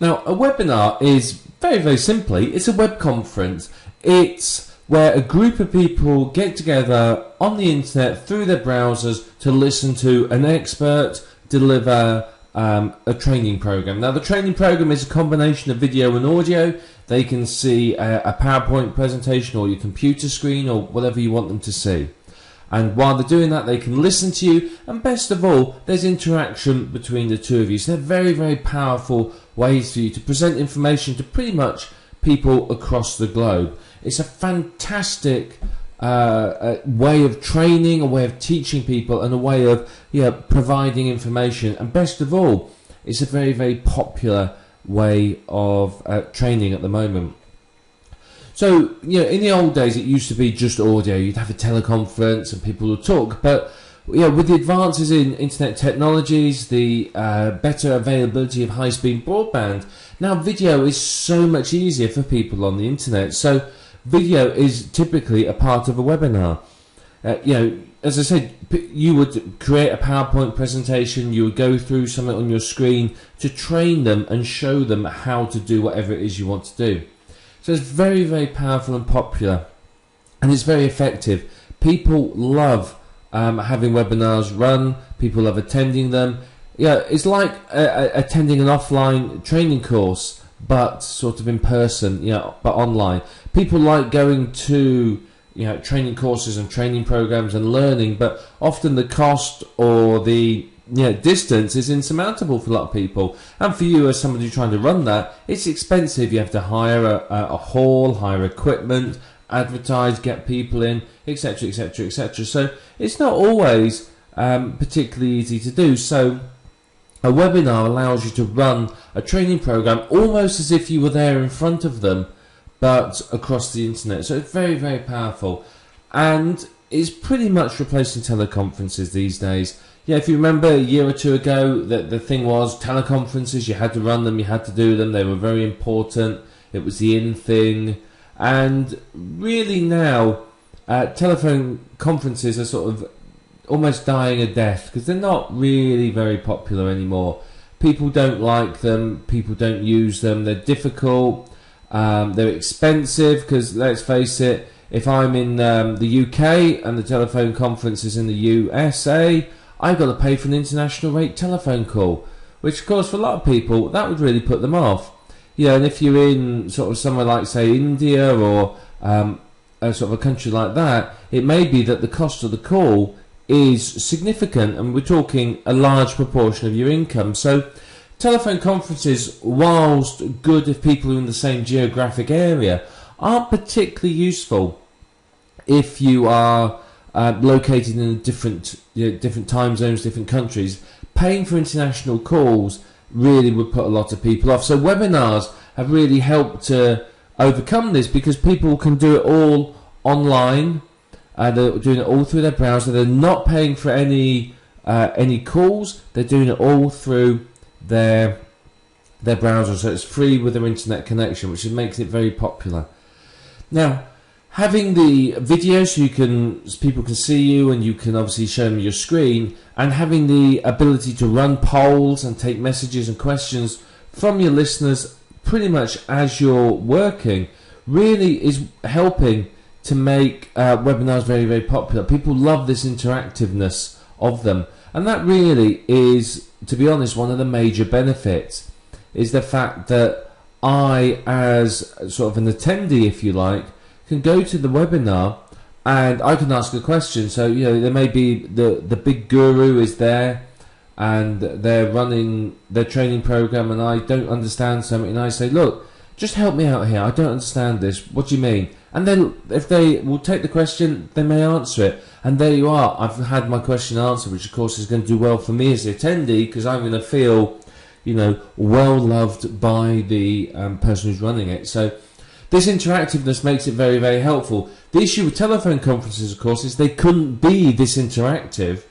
Now, a webinar is very, very simply, it's a web conference. It's where a group of people get together on the internet through their browsers to listen to an expert deliver a training program. Now, the training program is a combination of video and audio. They can see a PowerPoint presentation or your computer screen or whatever you want them to see. And while they're doing that, they can listen to you, and best of all, there's interaction between the two of you. So they're very, very powerful ways for you to present information to pretty much people across the globe. It's a fantastic way of training, a way of teaching people, and a way of providing information. And best of all, it's a very, very popular way of training at the moment. So, in the old days, it used to be just audio. You'd have a teleconference and people would talk. But, with the advances in internet technologies, the better availability of high-speed broadband, now video is so much easier for people on the internet. So, video is typically a part of a webinar. As I said, you would create a PowerPoint presentation, you would go through something on your screen to train them and show them how to do whatever it is you want to do. So it's very, very powerful and popular, and it's very effective. People love having webinars run. People love attending them. It's like attending an offline training course, but sort of in person, but online. People like going to training courses and training programs and learning, but often the cost or the distance is insurmountable for a lot of people. And for you as somebody trying to run that, it's expensive. You have to hire a hall, hire equipment, advertise, get people in, etc, etc, etc. So it's not always particularly easy to do. So a webinar allows you to run a training program almost as if you were there in front of them, but across the internet. So it's very, very powerful, and it's pretty much replacing teleconferences these days. If you remember a year or two ago, the thing was teleconferences, you had to run them, you had to do them, they were very important, it was the in thing. And really now, telephone conferences are sort of almost dying a death because they're not really very popular anymore. People don't like them, people don't use them, they're difficult, they're expensive because, let's face it, if I'm in the UK and the telephone conference is in the USA, I've got to pay for an international rate telephone call, which of course for a lot of people that would really put them off. And if you're in sort of somewhere like, say, India or a sort of a country like that, it may be that the cost of the call is significant, and we're talking a large proportion of your income. So telephone conferences, whilst good if people are in the same geographic area, aren't particularly useful if you are located in different time zones, different countries. Paying for international calls really would put a lot of people off. So webinars have really helped to overcome this because people can do it all online. They're doing it all through their browser. They're not paying for any calls. They're doing it all through their browser, so it's free with their internet connection, which makes it very popular. Now, having the video so people can see you and you can obviously show them your screen, and having the ability to run polls and take messages and questions from your listeners pretty much as you're working really is helping to make webinars very, very popular. People love this interactiveness of them, and that really is, to be honest, one of the major benefits is the fact that I, as sort of an attendee, if you like, can go to the webinar and I can ask a question. So there may be the big guru is there and they're running their training program, and I don't understand something, and I say, look, just help me out here, I don't understand this, what do you mean? And then if they will take the question, they may answer it, and there you are, I've had my question answered, which of course is going to do well for me as the attendee, because I'm going to feel well loved by the person who's running it. So this interactiveness makes it very, very helpful. The issue with telephone conferences, of course, is they couldn't be this interactive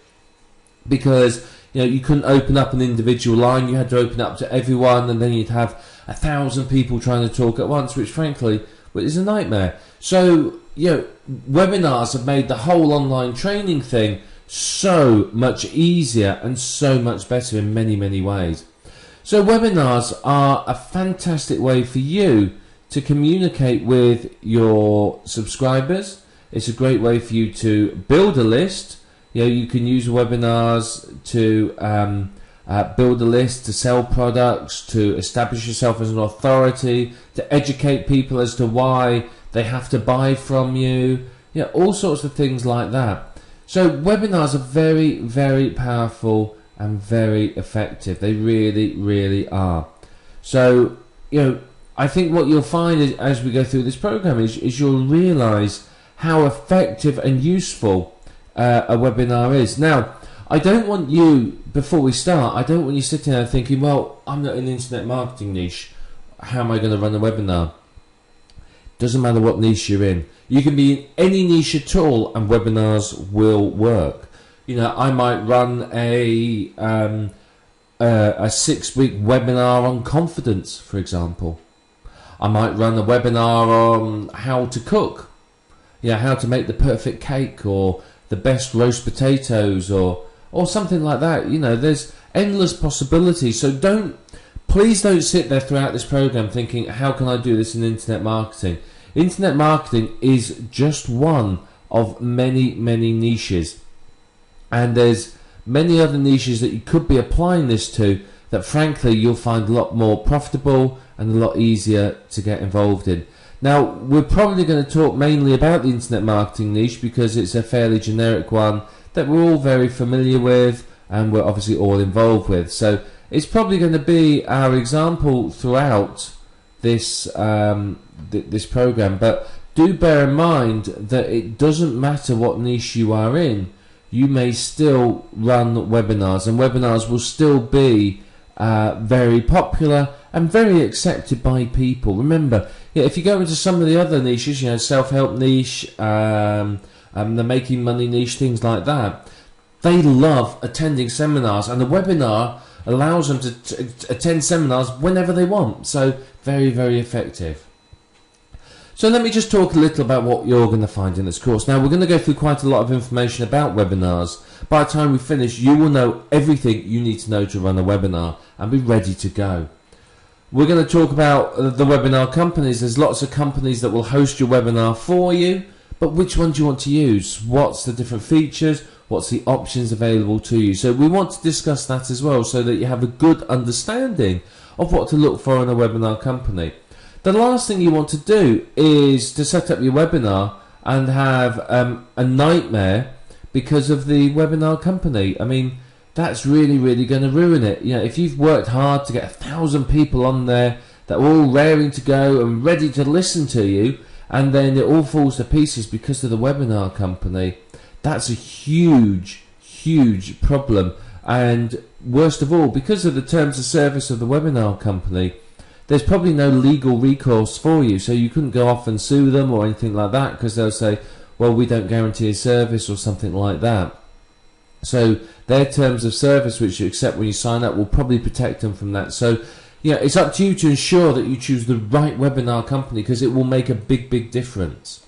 because you couldn't open up an individual line. You had to open up to everyone, and then you'd have 1,000 people trying to talk at once, which frankly is a nightmare. So webinars have made the whole online training thing so much easier and so much better in many, many ways. So webinars are a fantastic way for you to communicate with your subscribers. It's a great way for you to build a list. You can use webinars to build a list, to sell products, to establish yourself as an authority, to educate people as to why they have to buy from you. All sorts of things like that. So webinars are very, very powerful and very effective. They really, really are. So, I think what you'll find is, as we go through this program is you'll realize how effective and useful a webinar is. Now, I don't want you, before we start, I don't want you sitting there thinking, well, I'm not in the internet marketing niche. How am I going to run a webinar? Doesn't matter what niche you're in. You can be in any niche at all and webinars will work. I might run a 6-week webinar on confidence, for example. I might run a webinar on how to cook. How to make the perfect cake, or the best roast potatoes, or something like that. There's endless possibilities. So please don't sit there throughout this program thinking, how can I do this in internet marketing? Internet marketing is just one of many, many niches. And there's many other niches that you could be applying this to that frankly you'll find a lot more profitable and a lot easier to get involved in. Now, we're probably going to talk mainly about the internet marketing niche because it's a fairly generic one that we're all very familiar with and we're obviously all involved with. So it's probably going to be our example throughout this this program. But do bear in mind that it doesn't matter what niche you are in. You may still run webinars, and webinars will still be very popular and very accepted by people. Remember, if you go into some of the other niches, self-help niche, the making money niche, things like that, they love attending seminars, and the webinar allows them to attend seminars whenever they want. So very, very effective. So let me just talk a little about what you're going to find in this course. Now, we're going to go through quite a lot of information about webinars. By the time we finish, you will know everything you need to know to run a webinar and be ready to go. We're going to talk about the webinar companies. There's lots of companies that will host your webinar for you, but which one do you want to use? What's the different features? What's the options available to you? So we want to discuss that as well so that you have a good understanding of what to look for in a webinar company. The last thing you want to do is to set up your webinar and have a nightmare because of the webinar company. I mean, that's really, really going to ruin it. If you've worked hard to get 1,000 people on there that are all raring to go and ready to listen to you, and then it all falls to pieces because of the webinar company, that's a huge, huge problem. And worst of all, because of the terms of service of the webinar company, there's probably no legal recourse for you, so you couldn't go off and sue them or anything like that because they'll say, well, we don't guarantee a service or something like that. So their terms of service, which you accept when you sign up, will probably protect them from that. So it's up to you to ensure that you choose the right webinar company because it will make a big, big difference.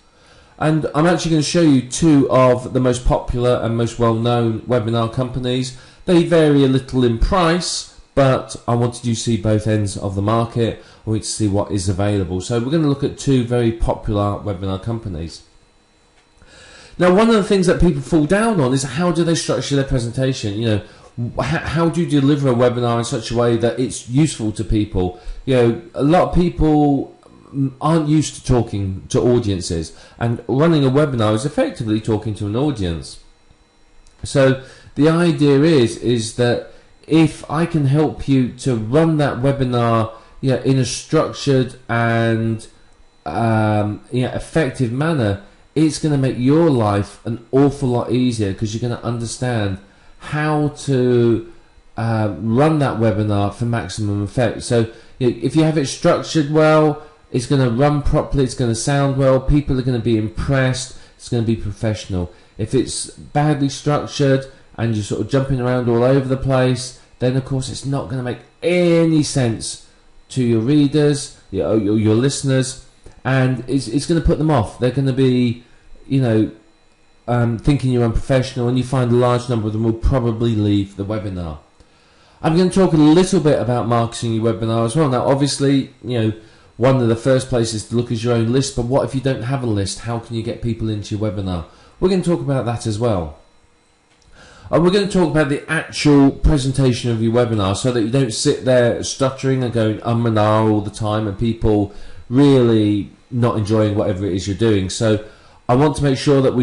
And I'm actually going to show you two of the most popular and most well-known webinar companies. They vary a little in price, but I wanted you to see both ends of the market. I want you to see what is available. So we're going to look at two very popular webinar companies. Now, one of the things that people fall down on is how do they structure their presentation? How do you deliver a webinar in such a way that it's useful to people? A lot of people aren't used to talking to audiences, and running a webinar is effectively talking to an audience. So the idea is that if I can help you to run that webinar in a structured and effective manner, it's going to make your life an awful lot easier because you're going to understand how to run that webinar for maximum effect. So if you have it structured well, it's going to run properly, it's going to sound well, people are going to be impressed, it's going to be professional. If it's badly structured and you're sort of jumping around all over the place, then of course it's not going to make any sense to your readers, your listeners, and it's going to put them off. They're going to be, thinking you're unprofessional, and you find a large number of them will probably leave the webinar. I'm going to talk a little bit about marketing your webinar as well. Now, obviously, one of the first places to look is your own list, but what if you don't have a list? How can you get people into your webinar? We're going to talk about that as well. And we're going to talk about the actual presentation of your webinar so that you don't sit there stuttering and going and ah all the time and people really not enjoying whatever it is you're doing. So I want to make sure that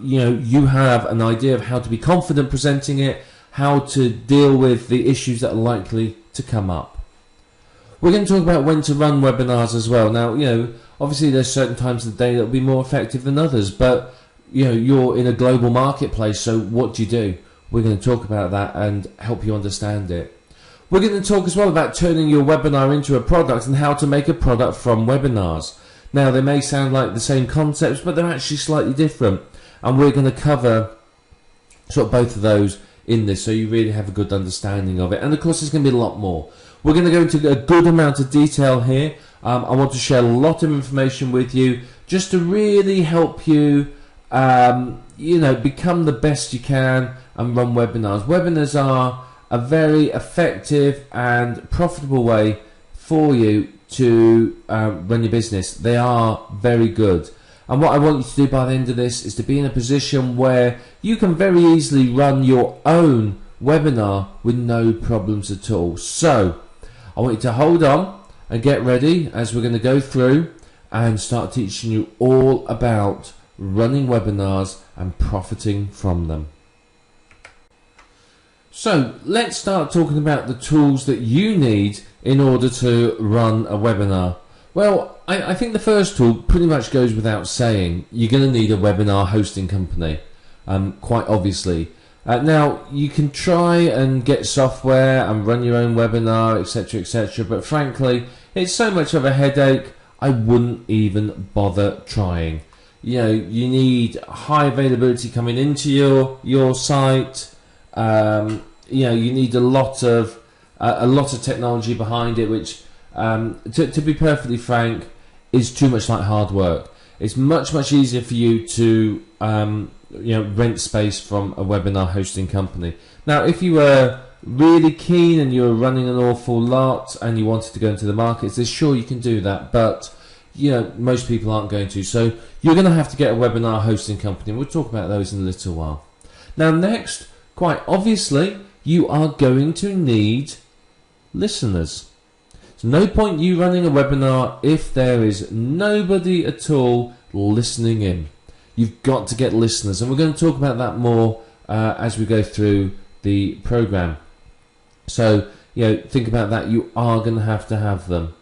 you have an idea of how to be confident presenting it, how to deal with the issues that are likely to come up. We're going to talk about when to run webinars as well. Now, obviously there's certain times of the day that will be more effective than others, but you're in a global marketplace, so what do you do? We're going to talk about that and help you understand it. We're going to talk as well about turning your webinar into a product and how to make a product from webinars. Now, they may sound like the same concepts, but they're actually slightly different, and we're going to cover sort of both of those in this so you really have a good understanding of it. And of course there's going to be a lot more. We're going to go into a good amount of detail here. I want to share a lot of information with you just to really help you become the best you can and run webinars. Webinars are a very effective and profitable way for you to run your business. They are very good. And what I want you to do by the end of this is to be in a position where you can very easily run your own webinar with no problems at all. So I want you to hold on and get ready as we're going to go through and start teaching you all about running webinars and profiting from them. So let's start talking about the tools that you need in order to run a webinar. Well, I think the first tool pretty much goes without saying. You're going to need a webinar hosting company, quite obviously. Now, you can try and get software and run your own webinar, etc., but frankly, it's so much of a headache, I wouldn't even bother trying. You need high availability coming into your site. You need a lot of technology behind it, which, to be perfectly frank, is too much like hard work. It's much easier for you to rent space from a webinar hosting company. Now, if you were really keen and you were running an awful lot and you wanted to go into the markets, then sure, you can do that, but most people aren't going to. So you're going to have to get a webinar hosting company. We'll talk about those in a little while. Now, next, quite obviously, you are going to need listeners. There's no point you running a webinar if there is nobody at all listening in. You've got to get listeners, and we're going to talk about that more as we go through the program. So, think about that. You are going to have them.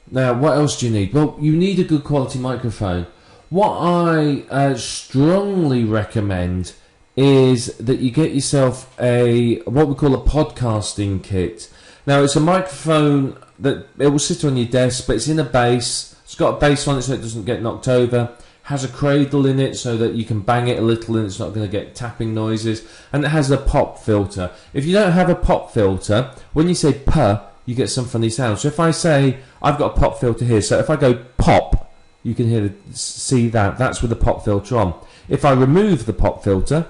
Now, what else do you need? Well, you need a good quality microphone. What I strongly recommend is that you get yourself what we call a podcasting kit. Now, it's a microphone that it will sit on your desk, but it's in a base. It's got a base on it so it doesn't get knocked over. Has a cradle in it so that you can bang it a little and it's not going to get tapping noises. And it has a pop filter. If you don't have a pop filter, when you say "puh," you get some funny sounds. So if I say I've got a pop filter here, so if I go pop, you can see that. That's with the pop filter on. If I remove the pop filter,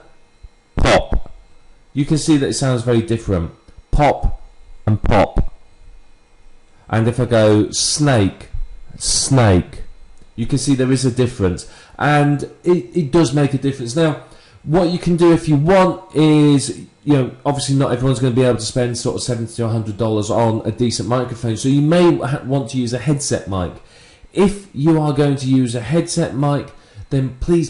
pop, you can see that it sounds very different. Pop and pop. And if I go snake, snake, you can see there is a difference, and it does make a difference. Now, what you can do if you want is, obviously not everyone's going to be able to spend sort of $70 to $100 on a decent microphone, so you may want to use a headset mic. If you are going to use a headset mic, then please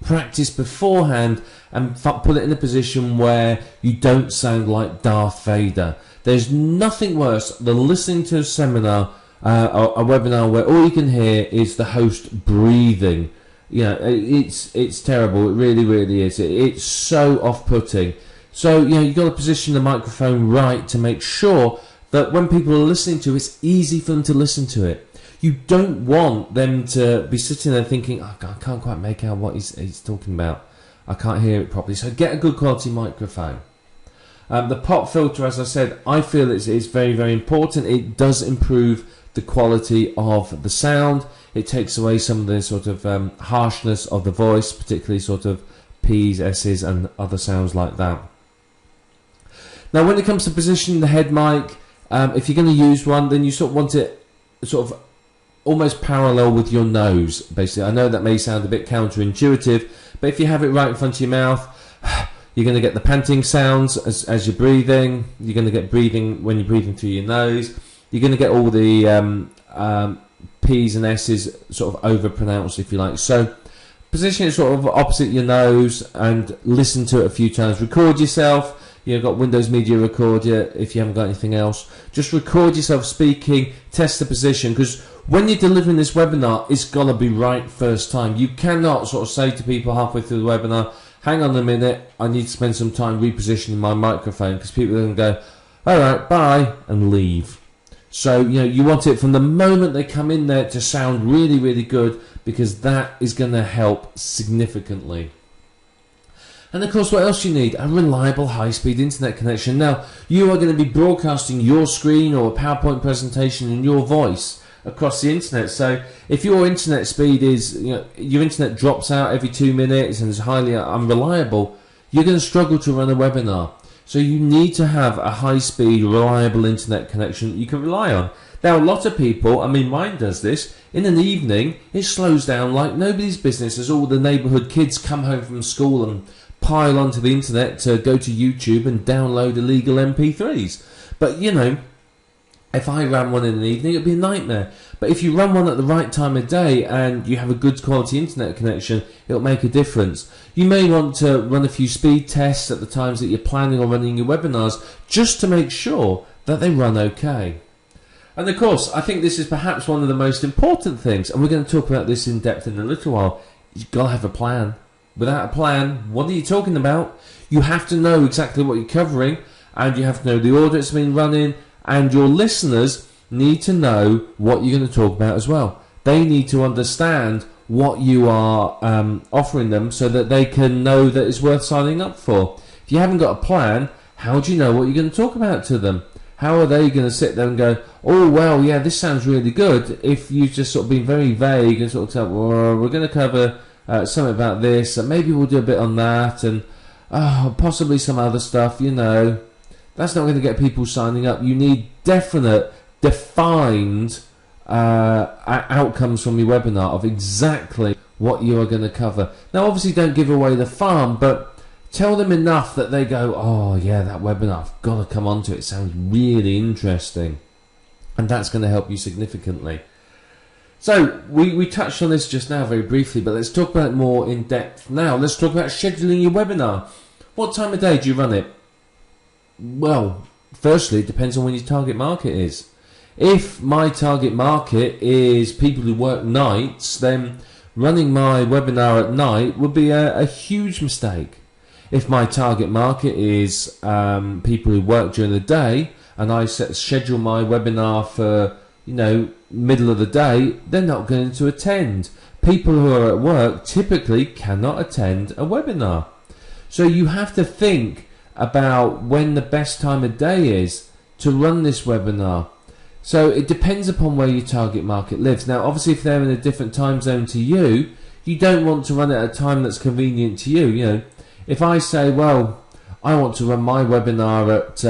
practice beforehand and put it in a position where you don't sound like Darth Vader. There's nothing worse than listening to a seminar, a webinar where all you can hear is the host breathing. It's terrible. It really is. It's so off-putting. So you've got to position the microphone right to make sure that when people are listening to it, it's easy for them to listen to it. You don't want them to be sitting there thinking, oh, God, I can't quite make out what he's talking about. I can't hear it properly. So get a good quality microphone. The pop filter, as I said, I feel it's very important. It does improve the quality of the sound. It takes away some of the sort of harshness of the voice, particularly sort of P's, S's and other sounds like that. Now, when it comes to positioning the head mic, if you're going to use one, then you sort of want it sort of almost parallel with your nose, basically. I know that may sound a bit counterintuitive, but if you have it right in front of your mouth, you're going to get the panting sounds as you're breathing. You're going to get breathing when you're breathing through your nose. You're going to get all the P's and S's sort of overpronounced, if you like. So position it sort of opposite your nose and listen to it a few times. Record yourself. You've got Windows Media Recorder if you haven't got anything else. Just record yourself speaking, test the position, because when you're delivering this webinar, it's got to be right first time. You cannot sort of say to people halfway through the webinar, hang on a minute, I need to spend some time repositioning my microphone, because people are going to go, all right, bye, and leave. So, you want it from the moment they come in there to sound really, really good, because that is going to help significantly. And of course, what else you need? A reliable high-speed internet connection. Now, you are going to be broadcasting your screen or a PowerPoint presentation in your voice across the internet. So if your internet speed is, your internet drops out every 2 minutes and is highly unreliable, you're going to struggle to run a webinar. So you need to have a high-speed, reliable internet connection you can rely on. Now, a lot of people, I mean, mine does this, in an evening, it slows down like nobody's business as all the neighbourhood kids come home from school and pile onto the internet to go to YouTube and download illegal MP3s. But, if I ran one in an evening, it'd be a nightmare. But if you run one at the right time of day and you have a good quality internet connection, it'll make a difference. You may want to run a few speed tests at the times that you're planning on running your webinars, just to make sure that they run okay. And of course, I think this is perhaps one of the most important things, and we're going to talk about this in depth in a little while. You've got to have a plan. Without a plan, what are you talking about? You have to know exactly what you're covering, and you have to know the order it's been running, and your listeners need to know what you're going to talk about as well. They need to understand what you are offering them so that they can know that it's worth signing up for. If you haven't got a plan, how do you know what you're going to talk about to them? How are they going to sit there and go, oh, well, yeah, this sounds really good, if you've just sort of been very vague and sort of said, well, we're going to cover something about this, and maybe we'll do a bit on that, and possibly some other stuff, That's not going to get people signing up. You need definite, defined outcomes from your webinar of exactly what you are going to cover. Now, obviously, don't give away the farm, but tell them enough that they go, oh, yeah, that webinar, I've got to come on to it. It sounds really interesting. And that's going to help you significantly. So, we touched on this just now very briefly, but let's talk about it more in depth now. Let's talk about scheduling your webinar. What time of day do you run it? Well, firstly, it depends on when your target market is. If my target market is people who work nights, then running my webinar at night would be a huge mistake. If my target market is people who work during the day, and I schedule my webinar for, middle of the day, they're not going to attend. People who are at work typically cannot attend a webinar. So you have to think about when the best time of day is to run this webinar. So it depends upon where your target market lives. Now, obviously, if they're in a different time zone to you, you don't want to run it at a time that's convenient to you. If I say, well, I want to run my webinar at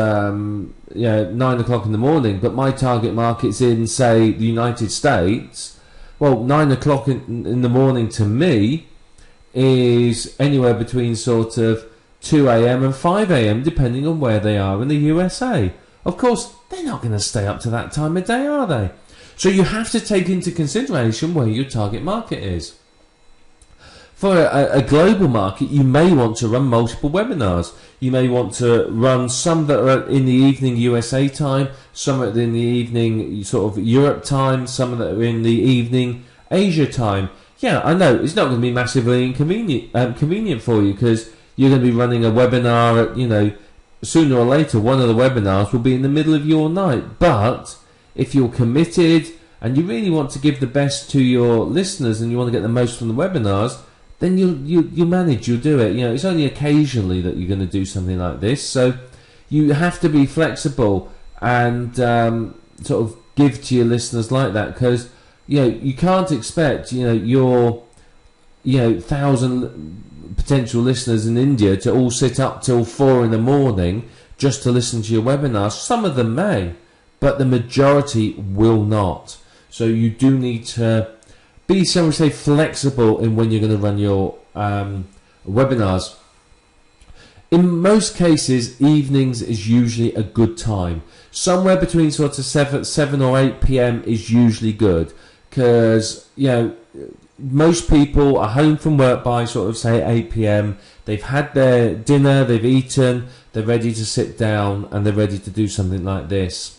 9 o'clock in the morning, but my target market's in, say, the United States, well, 9 o'clock in the morning to me is anywhere between sort of 2 a.m. and 5 a.m. depending on where they are in the USA. Of course, they're not going to stay up to that time of day, are they? So you have to take into consideration where your target market is. For a global market, you may want to run multiple webinars. You may want to run some that are in the evening USA time, some are in the evening sort of Europe time, some that are in the evening Asia time. Yeah, I know, it's not going to be massively convenient for you, because you're going to be running a webinar at, sooner or later, one of the webinars will be in the middle of your night. But if you're committed and you really want to give the best to your listeners and you want to get the most from the webinars, then you'll manage, you'll do it. It's only occasionally that you're going to do something like this. So you have to be flexible and sort of give to your listeners like that, because you can't expect your 1,000 potential listeners in India to all sit up till 4 in the morning just to listen to your webinar. Some of them may, but the majority will not. So you do need to be, shall we say, flexible in when you're going to run your webinars. In most cases, evenings is usually a good time. Somewhere between sort of 7 or 8 p.m. is usually good, because, you know, most people are home from work by sort of, say, 8 p.m. They've had their dinner, they've eaten, they're ready to sit down, and they're ready to do something like this.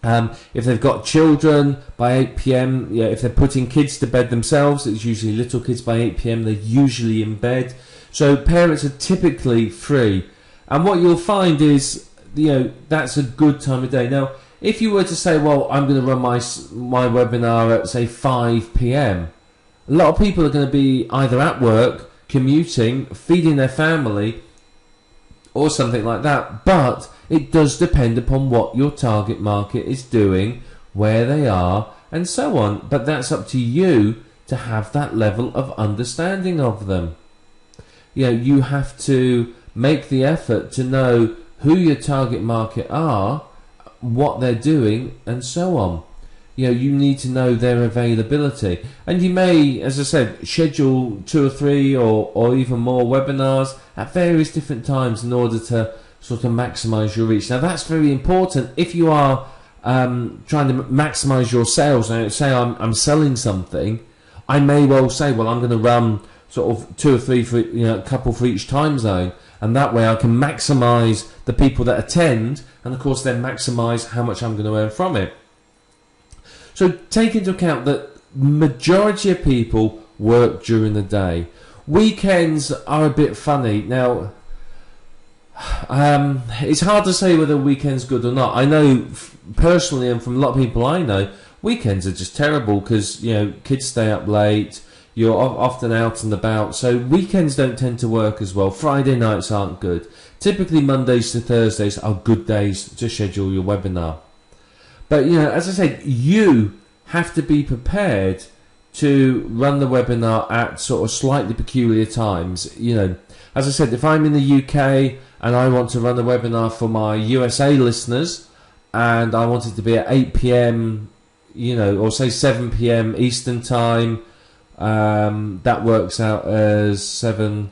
If they've got children by 8 p.m, yeah, if they're putting kids to bed themselves, it's usually little kids by 8 p.m, they're usually in bed. So parents are typically free. And what you'll find is, you know, that's a good time of day. Now, if you were to say, well, I'm going to run my webinar at, say, 5 p.m, a lot of people are going to be either at work, commuting, feeding their family, or something like that. But it does depend upon what your target market is doing, where they are, and so on. But that's up to you to have that level of understanding of them. You know, you have to make the effort to know who your target market are, what they're doing, and so on. You know, you need to know their availability. And you may, as I said, schedule 2 or 3 or even more webinars at various different times in order to sort of maximize your reach. Now, that's very important if you are trying to maximize your sales. Now, say I'm selling something, I may well say, well, I'm going to run sort of 2 or 3 for, you know, a couple for each time zone, and that way I can maximize the people that attend, and of course then maximize how much I'm going to earn from it. So take into account that majority of people work during the day. Weekends are a bit funny. Now, it's hard to say whether weekend's good or not. I know personally, and from a lot of people I know, weekends are just terrible because, you know, kids stay up late, you're often out and about, so weekends don't tend to work as well. Friday nights aren't good. Typically Mondays to Thursdays are good days to schedule your webinar. But, you know, as I said, you have to be prepared to run the webinar at sort of slightly peculiar times. You know, as I said, if I'm in the UK and I want to run a webinar for my USA listeners, and I want it to be at 8 p.m, you know, or say 7 p.m. Eastern time, that works out as 7,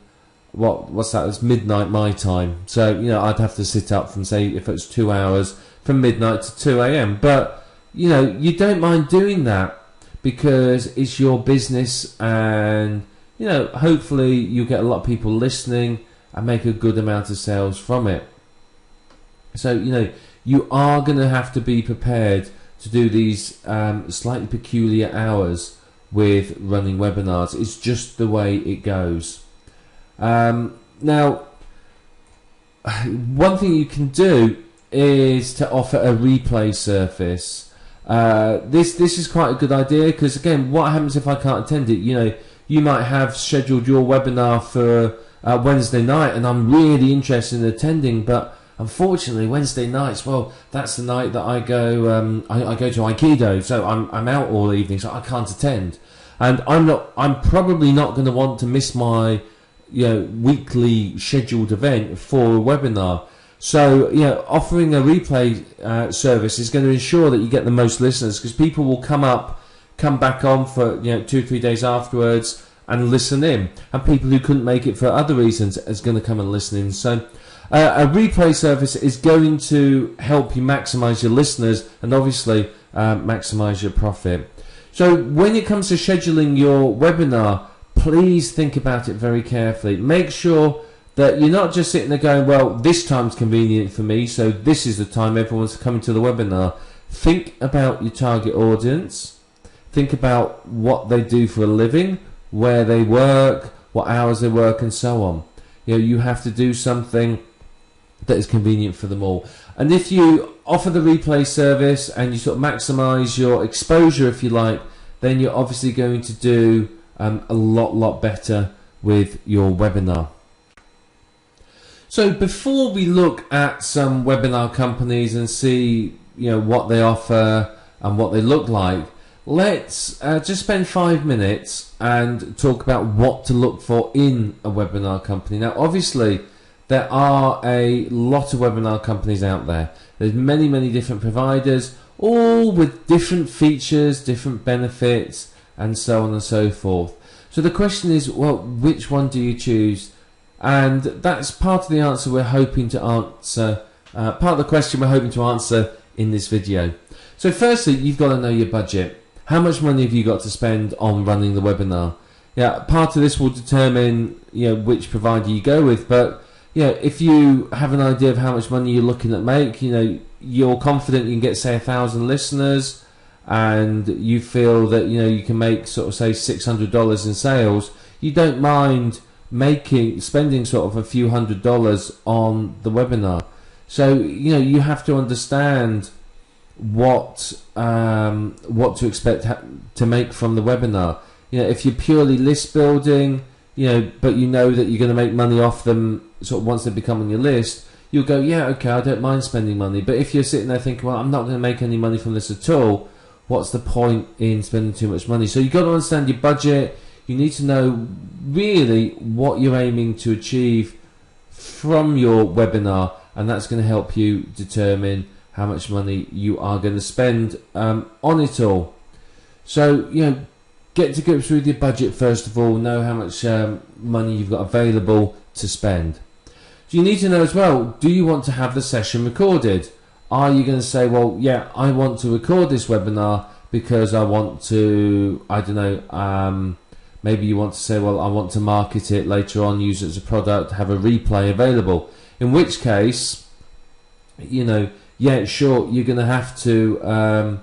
what's that, as midnight my time. So, you know, I'd have to sit up from, say, if it's 2 hours, from midnight to 2 a.m. But, you know, you don't mind doing that because it's your business, and, you know, hopefully you get a lot of people listening and make a good amount of sales from it. So, you know, you are going to have to be prepared to do these slightly peculiar hours with running webinars. It's just the way it goes. Now, one thing you can do is to offer a replay service. This is quite a good idea, because again, what happens if I can't attend it? You know, you might have scheduled your webinar for Wednesday night, and I'm really interested in attending, but unfortunately Wednesday nights, well, that's the night that I go I go to Aikido, so I'm out all evening, so I can't attend, and I'm probably not going to want to miss my, you know, weekly scheduled event for a webinar. So, you know, offering a replay service is going to ensure that you get the most listeners, because people will come back on for, you know, 2 or 3 days afterwards and listen in, and people who couldn't make it for other reasons is going to come and listen in. So a replay service is going to help you maximize your listeners and obviously maximize your profit. So when it comes to scheduling your webinar, please think about it very carefully. Make sure that you're not just sitting there going, well, this time's convenient for me, so this is the time everyone's coming to the webinar. Think about your target audience. Think about what they do for a living, where they work, what hours they work, and so on. You know, you have to do something that is convenient for them all. And if you offer the replay service and you sort of maximize your exposure, if you like, then you're obviously going to do a lot better with your webinar. So before we look at some webinar companies and see, you know, what they offer and what they look like, let's just spend 5 minutes and talk about what to look for in a webinar company. Now, obviously, there are a lot of webinar companies out there. There's many different providers, all with different features, different benefits, and so on and so forth. So the question is, well, which one do you choose? And that's part of the answer we're hoping to answer, part of the question we're hoping to answer in this video. So firstly, you've got to know your budget. How much money have you got to spend on running the webinar? Yeah, part of this will determine, which provider you go with, but if you have an idea of how much money you're looking at make, you're confident you can get, say, 1,000 listeners, and you feel that you can make sort of, say, $600 in sales, you don't mind spending sort of a few $100s on the webinar. So you have to understand what to expect to make from the webinar. If you're purely list building, but you know that you're going to make money off them sort of once they become on your list, you'll go, yeah, okay, I don't mind spending money. But if you're sitting there thinking, well, I'm not going to make any money from this at all, what's the point in spending too much money? So you've got to understand your budget. You need to know really what you're aiming to achieve from your webinar, and that's going to help you determine how much money you are going to spend on it all. So, get to grips with your budget first of all, know how much money you've got available to spend. So you need to know as well, do you want to have the session recorded? Are you going to say, well, yeah, I want to record this webinar because I want to, I don't know, maybe you want to say, well, I want to market it later on, use it as a product, have a replay available. In which case, yeah, sure, you're going to have to,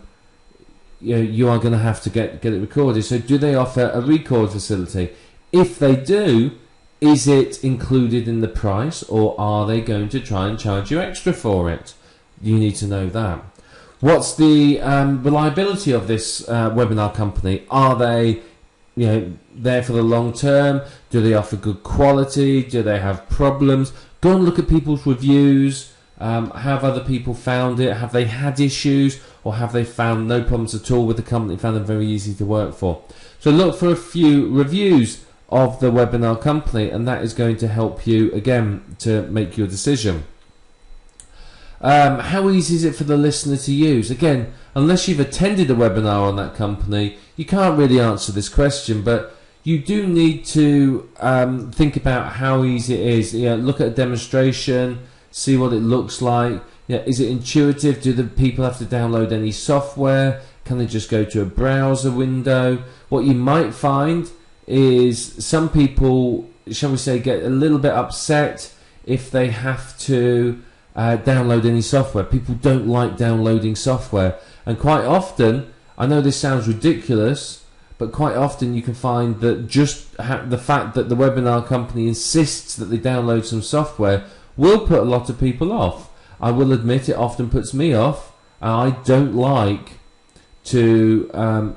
you are going to have to get it recorded. So do they offer a record facility? If they do, is it included in the price, or are they going to try and charge you extra for it? You need to know that. What's the reliability of this webinar company? Are they there for the long term? Do they offer good quality? Do they have problems? Go and look at people's reviews. Have other people found it? Have they had issues, or have they found no problems at all with the company, found them very easy to work for? So look for a few reviews of the webinar company, and that is going to help you again to make your decision. How easy is it for the listener to use? Again, unless you've attended a webinar on that company, you can't really answer this question, but you do need to think about how easy it is. Look at a demonstration, see what it looks like. Is it intuitive? Do the people have to download any software? Can they just go to a browser window? What you might find is some people, shall we say, get a little bit upset if they have to download any software. People don't like downloading software, and quite often, I know this sounds ridiculous, but quite often you can find that just the fact that the webinar company insists that they download some software will put a lot of people off. I will admit it often puts me off. I don't like to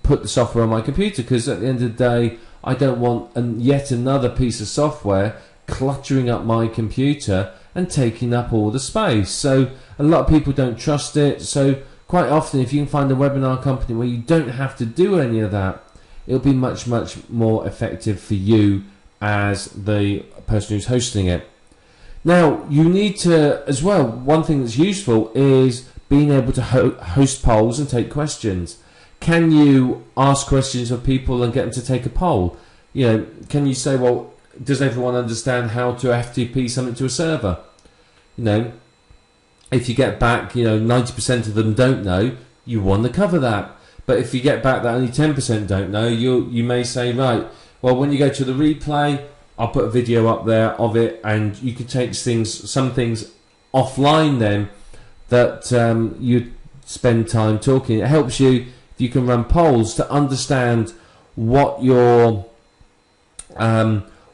put the software on my computer, because at the end of the day I don't want yet another piece of software cluttering up my computer and taking up all the space. So a lot of people don't trust it. So quite often, if you can find a webinar company where you don't have to do any of that, it'll be much more effective for you as the person who's hosting it. Now, you need to, as well, one thing that's useful is being able to host polls and take questions. Can you ask questions of people and get them to take a poll? Can you say, well, does everyone understand how to FTP something to a server? If you get back, 90% of them don't know, you want to cover that. But if you get back that only 10% don't know, you may say, right, well, when you go to the replay, I'll put a video up there of it, and you can take some things offline then that you spend time talking. It helps you, if you can run polls, to understand what your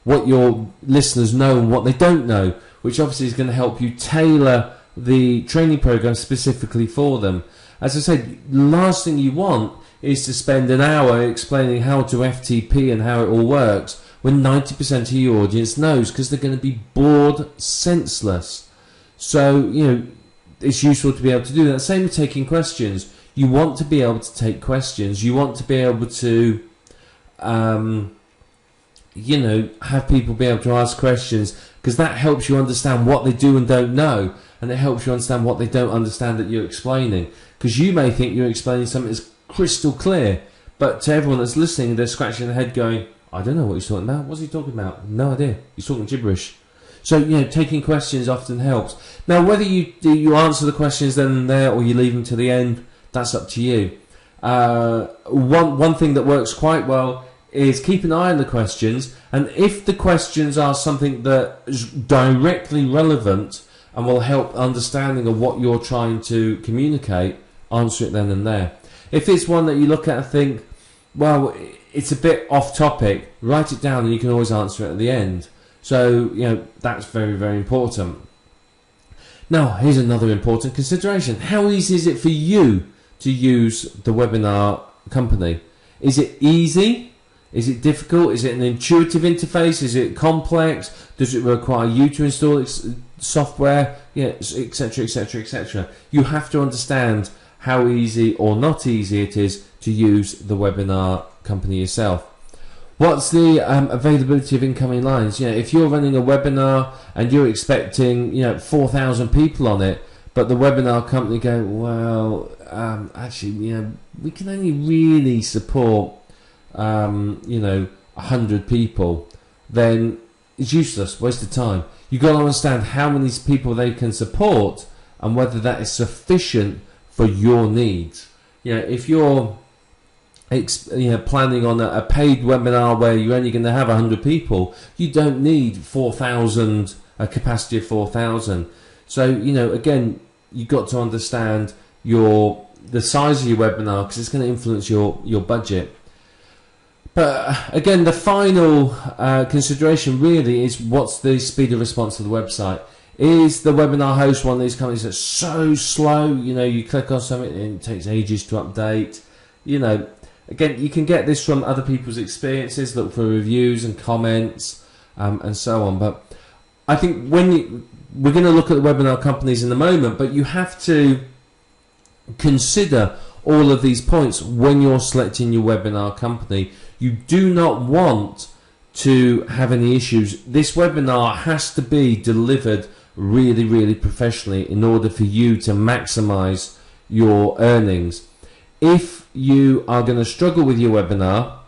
listeners know and what they don't know, which obviously is going to help you tailor the training program specifically for them. As I said, the last thing you want is to spend an hour explaining how to FTP and how it all works when 90% of your audience knows, because they're going to be bored senseless. So, it's useful to be able to do that. Same with taking questions. You want to be able to take questions. You want to be able to you know, have people be able to ask questions, because that helps you understand what they do and don't know, and it helps you understand what they don't understand that you're explaining, because you may think you're explaining something that's crystal clear, but to everyone that's listening, they're scratching their head going, I don't know what he's talking about. What's he talking about? No idea. He's talking gibberish. So, you know, taking questions often helps. Now, whether you answer the questions then and there, or you leave them to the end, that's up to you. One thing that works quite well is keep an eye on the questions, and if the questions are something that is directly relevant and will help understanding of what you're trying to communicate, answer it then and there. If it's one that you look at and think, well, it's a bit off topic, write it down and you can always answer it at the end. So, you know, that's very, very important. Now, here's another important consideration. How easy is it for you to use the webinar company? Is it easy? Is it difficult? Is it an intuitive interface? Is it complex? Does it require you to install software? Yeah, etc., etc., etc. You have to understand how easy or not easy it is to use the webinar company yourself. What's the availability of incoming lines? You know, if you're running a webinar and you're expecting, you know, 4,000 people on it, but the webinar company go, well, actually, you know, we can only really support, you know, 100 people, then it's useless, waste of time. You've got to understand how many people they can support and whether that is sufficient for your needs. You know, if you're planning on a paid webinar where you're only going to have 100 people, you don't need 4,000, a capacity of 4,000. So, you know, again, you've got to understand the size of your webinar, because it's going to influence your budget. But again, the final consideration really is, what's the speed of response to the website? Is the webinar host one of these companies that's so slow? You know, you click on something and it takes ages to update. You know, again, you can get this from other people's experiences, look for reviews and comments and so on. But I think we're going to look at the webinar companies in a moment, but you have to consider all of these points when you're selecting your webinar company. You do not want to have any issues. This webinar has to be delivered really, really professionally in order for you to maximize your earnings. If you are going to struggle with your webinar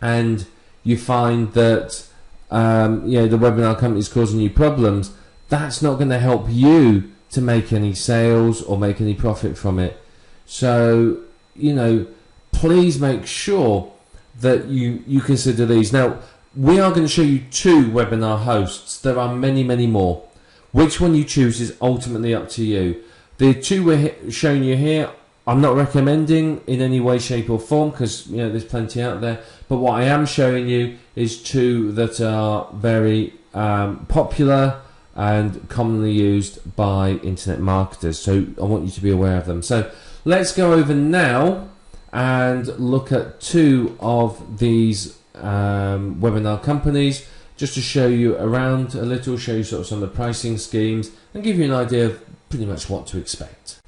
and you find that you know, the webinar company is causing you problems, that's not going to help you to make any sales or make any profit from it. So, you know, please make sure that you consider these. Now, we are going to show you 2 webinar hosts. There are many, many more. Which one you choose is ultimately up to you. The 2 we're showing you here, I'm not recommending in any way, shape or form, because, you know, there's plenty out there. But what I am showing you is 2 that are very popular and commonly used by internet marketers. So I want you to be aware of them. So let's go over now and look at 2 of these webinar companies, just to show you around a little, show you sort of some of the pricing schemes and give you an idea of pretty much what to expect.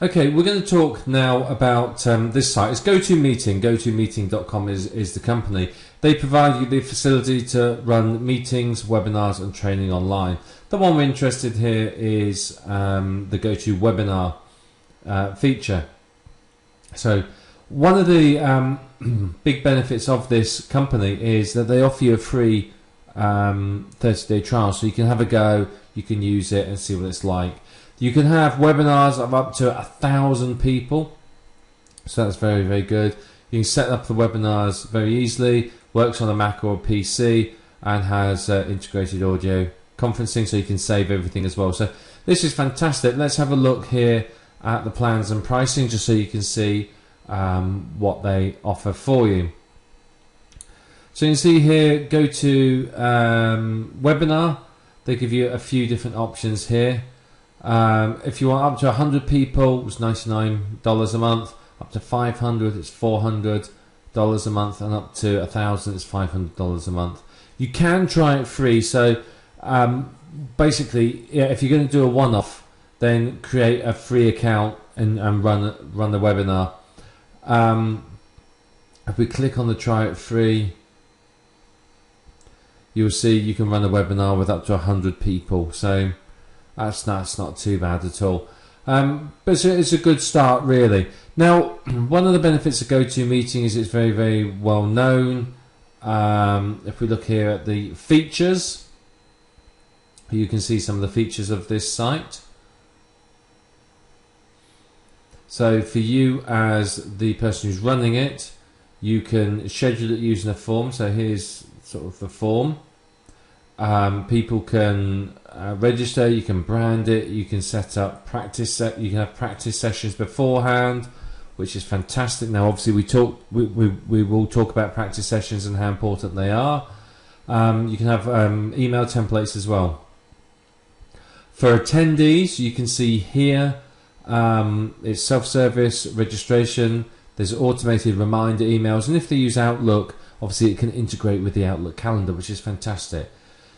Okay, we're going to talk now about this site. It's GoToMeeting. GoToMeeting.com is the company. They provide you the facility to run meetings, webinars and training online. The one we're interested here is the GoToWebinar feature. So one of the big benefits of this company is that they offer you a free 30-day trial, so you can have a go, you can use it and see what it's like. You can have webinars of up to 1,000 people, so that's very, very good. You can set up the webinars very easily, works on a Mac or a PC, and has integrated audio conferencing, so you can save everything as well. So this is fantastic. Let's have a look here at the plans and pricing, just so you can see what they offer for you. So you can see here, go to webinar. They give you a few different options here. If you want up to 100 people, it's $99 a month. Up to 500, it's $400 a month, and up to 1,000, it's $500 a month. You can try it free. So basically, yeah, if you're going to do a one-off, then create a free account and run the webinar. If we click on the try it free, you'll see you can run a webinar with up to 100 people. So that's not too bad at all. But it's a good start, really. Now, one of the benefits of GoToMeeting is it's very, very well known. If we look here at the features, you can see some of the features of this site. So for you as the person who's running it, you can schedule it using a form. So here's sort of the form. People can register, you can brand it, you can set up practice, you can have practice sessions beforehand, which is fantastic. Now obviously we will talk about practice sessions and how important they are. You can have email templates as well. For attendees, you can see here it's self-service registration, there's automated reminder emails, and if they use Outlook, obviously it can integrate with the Outlook calendar, which is fantastic.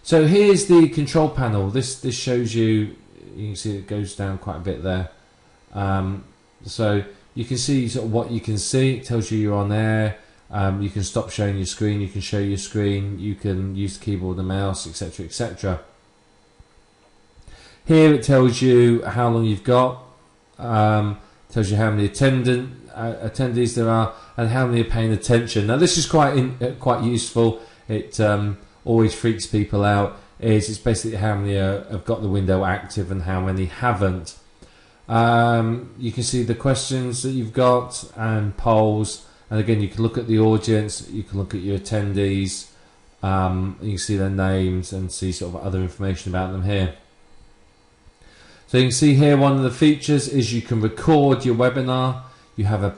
So here's the control panel. This shows you can see it goes down quite a bit there. So you can see sort of what you can see. It tells you you're on air. You can stop showing your screen. You can show your screen. You can use the keyboard and mouse, etc., etc. Here it tells you how long you've got. Tells you how many attendees there are and how many are paying attention. Now this is quite useful. It always freaks people out. It's basically how many have got the window active and how many haven't. You can see the questions that you've got and polls, and again you can look at the audience, you can look at your attendees, you can see their names and see sort of other information about them here. So you can see here one of the features is you can record your webinar. You have a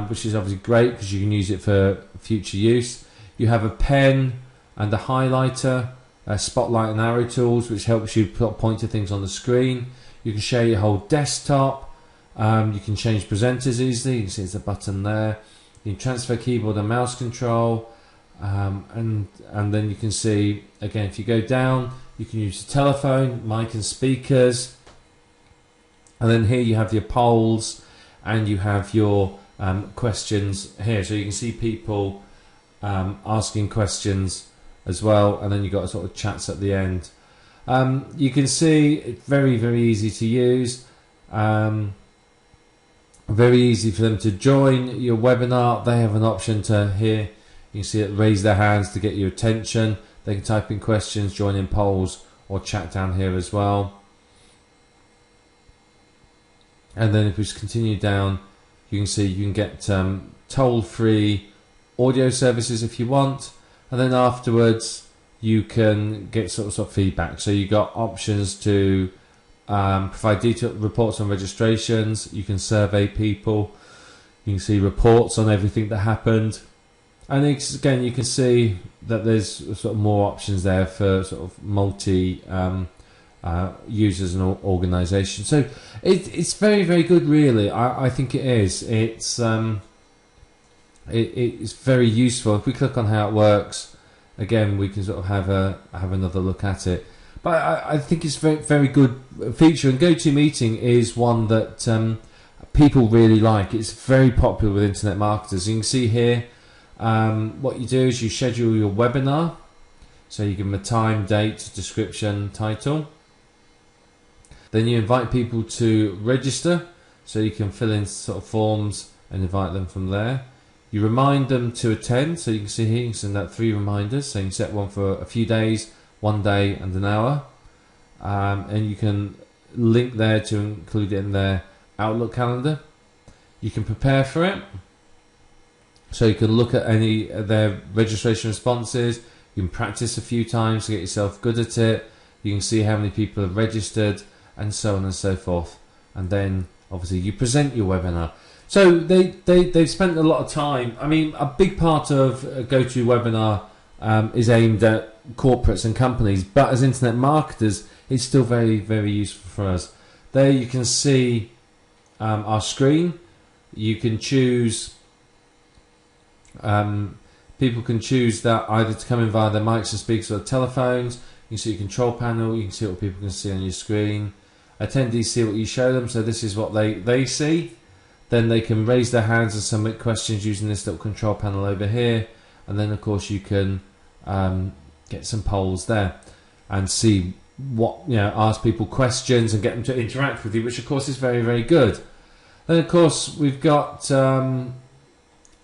which is obviously great because you can use it for future use. You have a pen and a highlighter, spotlight and arrow tools, which helps you point to things on the screen. You can share your whole desktop. You can change presenters easily. You can see there's a button there. You can transfer keyboard and mouse control, and then you can see again if you go down, you can use the telephone, mic and speakers, and then here you have your polls and you have your questions here. So you can see people asking questions as well, and then you've got sort of chats at the end. You can see it's very, very easy to use, very easy for them to join your webinar. They have an option to here, you can see it, raise their hands to get your attention. They can type in questions, join in polls, or chat down here as well. And then if we just continue down, you can see you can get toll-free audio services if you want. And then afterwards, you can get sort of feedback. So you got options to provide detailed reports on registrations. You can survey people. You can see reports on everything that happened. And again, you can see that there's sort of more options there for sort of multi users and organisations. So it's very, very good, really. I think it is. It's very useful. If we click on how it works, again we can sort of have another look at it. But I think it's very, very good feature, and GoToMeeting is one that people really like. It's very popular with internet marketers. You can see here what you do is you schedule your webinar, so you give them a time, date, description, title. Then you invite people to register, so you can fill in sort of forms and invite them from there. You remind them to attend, so you can see here you can send out 3 reminders, so you can set one for a few days, 1 day and an hour, and you can link there to include it in their Outlook calendar. You can prepare for it, so you can look at any of their registration responses. You can practice a few times to get yourself good at it. You can see how many people have registered and so on and so forth, and then obviously you present your webinar. So they've spent a lot of time. I mean, a big part of GoToWebinar is aimed at corporates and companies, but as internet marketers, it's still very, very useful for us. There you can see our screen. You can choose, people can choose that either to come in via their mics and speakers or telephones. You can see your control panel, you can see what people can see on your screen. Attendees see what you show them, so this is what they see. Then they can raise their hands and submit questions using this little control panel over here. And then of course you can get some polls there and see what, ask people questions and get them to interact with you, which of course is very, very good. Then of course we've got the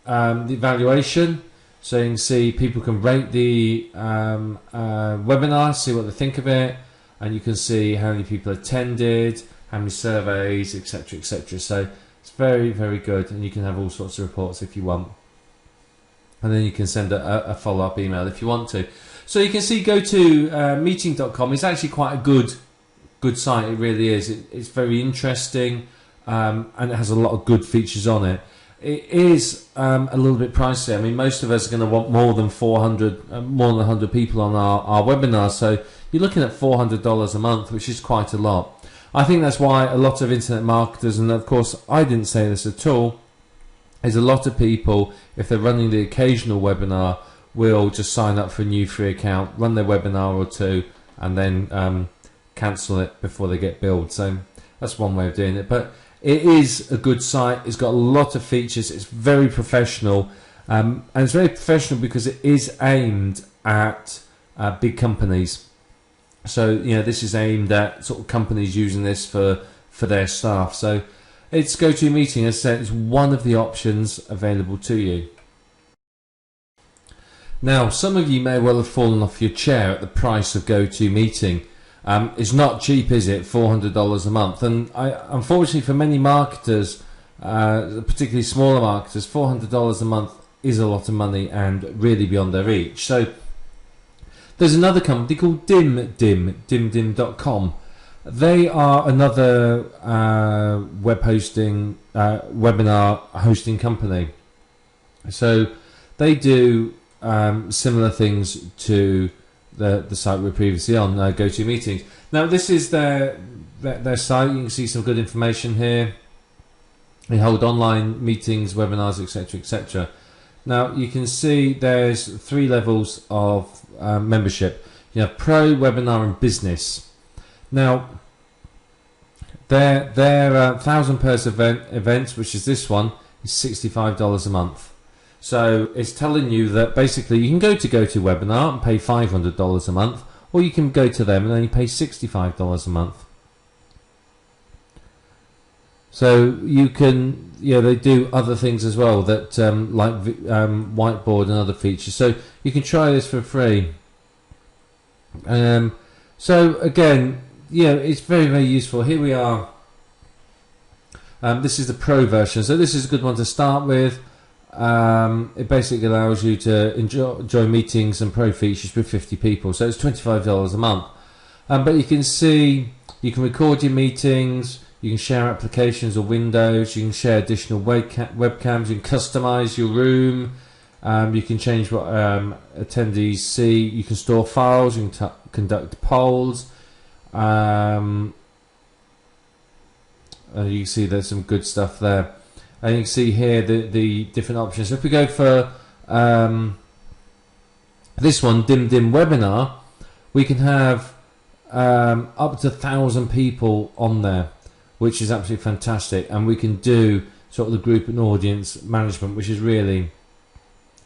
evaluation, so you can see people can rate the webinar, see what they think of it, and you can see how many people attended, how many surveys, etc, etc. So it's very, very good, and you can have all sorts of reports if you want, and then you can send a follow-up email if you want to. So you can see GoToMeeting.com is actually quite a good site. It really is. It's very interesting, and it has a lot of good features on it. It is a little bit pricey. I mean, most of us are going to want more than 100 people on our webinar. So you're looking at $400 a month, which is quite a lot. I think that's why a lot of internet marketers, and of course I didn't say this at all, is a lot of people, if they're running the occasional webinar, will just sign up for a new free account, run their webinar or two, and then cancel it before they get billed. So that's one way of doing it. But it is a good site. It's got a lot of features. It's very professional, and it's very professional because it is aimed at big companies. So this is aimed at sort of companies using this for their staff. So it's GoToMeeting, as I said, is one of the options available to you. Now, some of you may well have fallen off your chair at the price of GoToMeeting. It's not cheap, is it? $400 a month. And unfortunately for many marketers, particularly smaller marketers, $400 a month is a lot of money and really beyond their reach. So there's another company called dimdim.com. They are another web hosting, webinar hosting company. So they do similar things to the site we were previously on, GoToMeetings. Now this is their site. You can see some good information here. They hold online meetings, webinars, etc, etc. Now you can see there's 3 levels of membership. You have Pro, Webinar and Business. Now their 1,000-person events, which is this one, is $65 a month. So it's telling you that basically you can go to GoToWebinar and pay $500 a month, or you can go to them and only pay $65 a month. So you can, they do other things as well that like whiteboard and other features. So you can try this for free. So again, it's very, very useful. Here we are. This is the Pro version, so this is a good one to start with. It basically allows you to enjoy meetings and pro features with 50 people. So it's $25 a month. But you can see you can record your meetings, you can share applications or windows, you can share additional webcams, you can customize your room, you can change what attendees see, you can store files, you can conduct polls. You can see there's some good stuff there. And you can see here the different options. So if we go for this one, DimDim Webinar, we can have up to 1,000 people on there, which is absolutely fantastic. And we can do sort of the group and audience management, which is really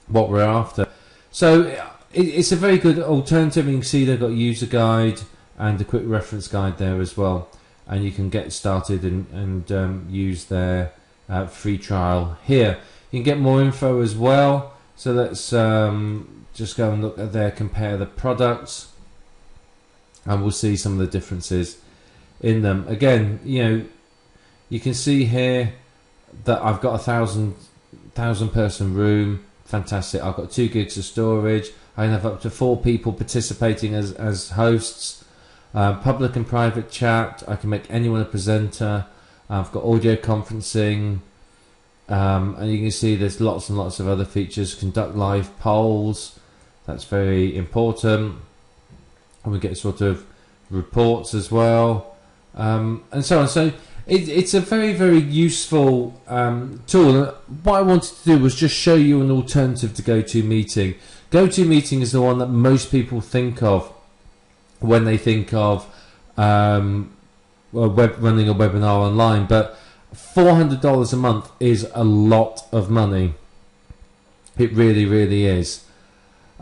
what we're after. So it's a very good alternative. You can see they've got a user guide and a quick reference guide there as well. And you can get started and use their free trial here. You can get more info as well, so let's just go and look at there, compare the products, and we'll see some of the differences in them. Again, you can see here that I've got a 1,000 person room. Fantastic. I've got 2 gigs of storage. I can have up to 4 people participating as hosts. Public and private chat. I can make anyone a presenter. I've got audio conferencing, and you can see there's lots and lots of other features. Conduct live polls, that's very important, and we get sort of reports as well, and so on. So it's a very, very useful tool. What I wanted to do was just show you an alternative to GoToMeeting. GoToMeeting is the one that most people think of when they think of running a webinar online, but $400 a month is a lot of money. It really, really is.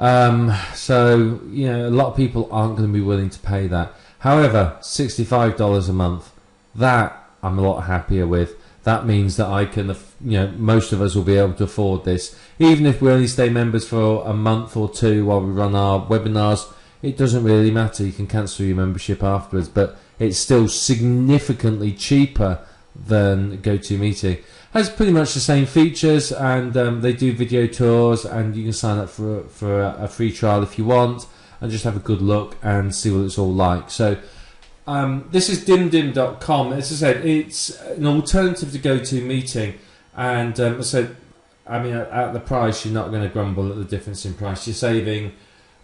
So, a lot of people aren't going to be willing to pay that. However, $65 a month, that I'm a lot happier with. That means that I can, most of us will be able to afford this. Even if we only stay members for a month or two while we run our webinars, it doesn't really matter. You can cancel your membership afterwards, but it's still significantly cheaper than GoToMeeting. Has pretty much the same features, and they do video tours, and you can sign up for a free trial if you want, and just have a good look and see what it's all like. So this is dimdim.com. As I said, it's an alternative to GoToMeeting, and as I said, at the price, you're not going to grumble at the difference in price. You're saving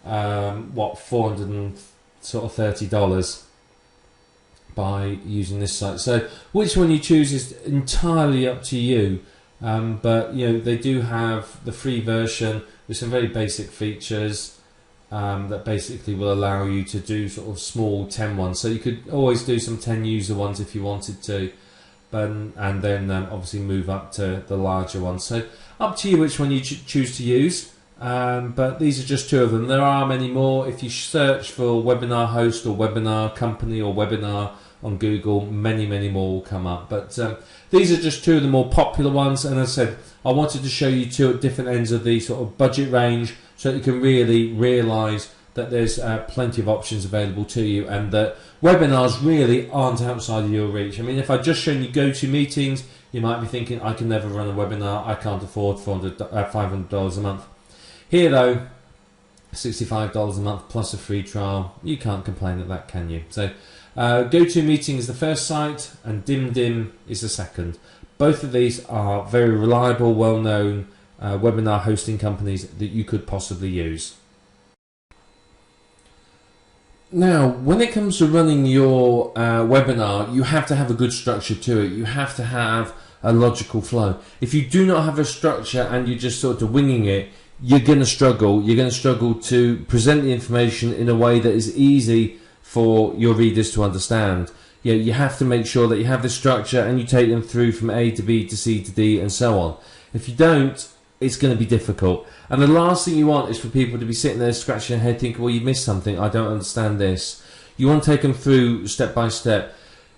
$430 by using this site. So which one you choose is entirely up to you, but they do have the free version with some very basic features that basically will allow you to do sort of small 10 ones. So you could always do some 10 user ones if you wanted to, and then obviously move up to the larger ones. So up to you which one you choose to use. But these are just two of them. There are many more. If you search for webinar host or webinar company or webinar on Google, many more will come up. But these are just two of the more popular ones. And as I said, I wanted to show you two at different ends of the sort of budget range, so that you can really realise that there's plenty of options available to you, and that webinars really aren't outside of your reach. If I just shown you GoToMeetings, you might be thinking, I can never run a webinar. I can't afford $500 a month. Here though, $65 a month plus a free trial. You can't complain at that, can you? So GoToMeeting is the first site, and DimDim is the second. Both of these are very reliable, well-known webinar hosting companies that you could possibly use. Now, when it comes to running your webinar, you have to have a good structure to it. You have to have a logical flow. If you do not have a structure and you're just sort of winging it, you're going to struggle. You're going to struggle to present the information in a way that is easy for your readers to understand. You have to make sure that you have the structure and you take them through from A to B to C to D and so on. If you don't, it's going to be difficult. And the last thing you want is for people to be sitting there scratching their head thinking, well, you missed something, I don't understand this. You want to take them through step by step.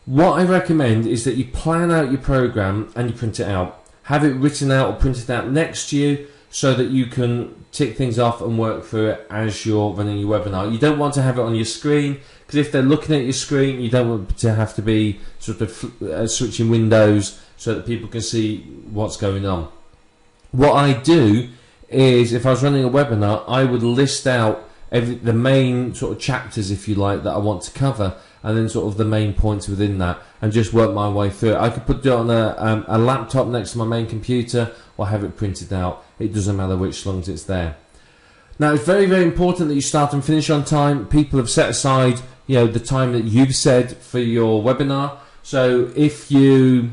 What I recommend is that you plan out your program and you print it out. Have it written out or printed out next to you, so that you can tick things off and work through it as you're running your webinar. You don't want to have it on your screen, because if they're looking at your screen, you don't want to have to be sort of switching windows so that people can see what's going on. What I do is, if I was running a webinar, I would list out the main sort of chapters, if you like, that I want to cover, and then sort of the main points within that, and just work my way through it. I could put it on a laptop next to my main computer, or have it printed out. It doesn't matter which, as long as it's there. Now, it's very important that you start and finish on time. People have set aside, the time that you've said for your webinar. So if you,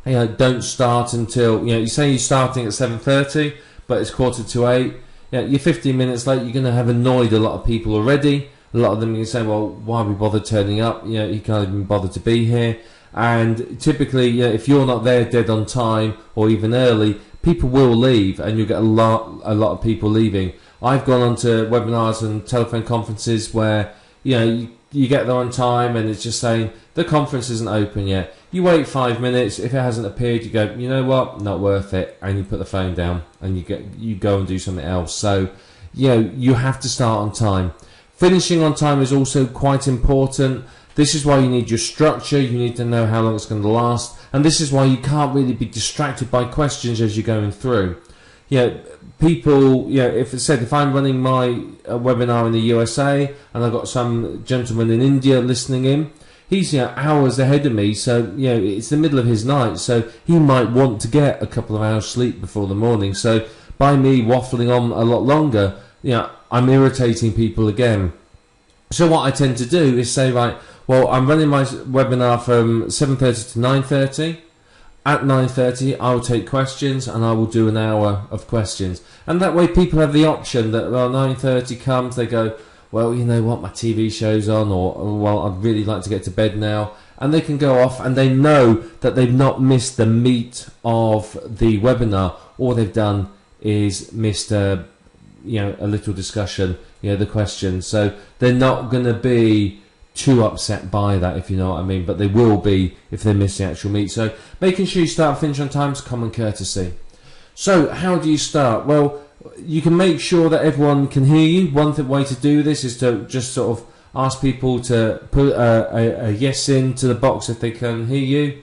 don't start until, you say you're starting at 7:30, but it's 7:45. You're 15 minutes late. You're going to have annoyed a lot of people already. A lot of them are going to say, well, why we bother turning up? You can't even bother to be here. And typically, if you're not there dead on time or even early, people will leave, and you'll get a lot of people leaving. I've gone on to webinars and telephone conferences where you get there on time and it's just saying the conference isn't open yet. You wait 5 minutes. If it hasn't appeared, you go, you know what, not worth it, and you put the phone down and you go and do something else. So you have to start on time. Finishing on time is also quite important. This is why you need your structure. You need to know how long it's going to last, and this is why you can't really be distracted by questions as you're going through. People, if I'm running my webinar in the USA and I've got some gentleman in India listening in, he's hours ahead of me, so it's the middle of his night, so he might want to get a couple of hours sleep before the morning. So by me waffling on a lot longer, I'm irritating people again. So what I tend to do is say, right, well, I'm running my webinar from 7:30 to 9:30. At 9:30, I will take questions, and I will do an hour of questions. And that way people have the option that, well, 9:30 comes, they go, well, you know what, my TV show's on, or well, I'd really like to get to bed now. And they can go off, and they know that they've not missed the meat of the webinar. All they've done is missed a little discussion, the questions. So they're not going to be too upset by that, if you know what I mean, but they will be if they miss the actual meet. So making sure you start and finish on time is common courtesy. So how do you start? Well, you can make sure that everyone can hear you. One way to do this is to just sort of ask people to put a yes into the box if they can hear you.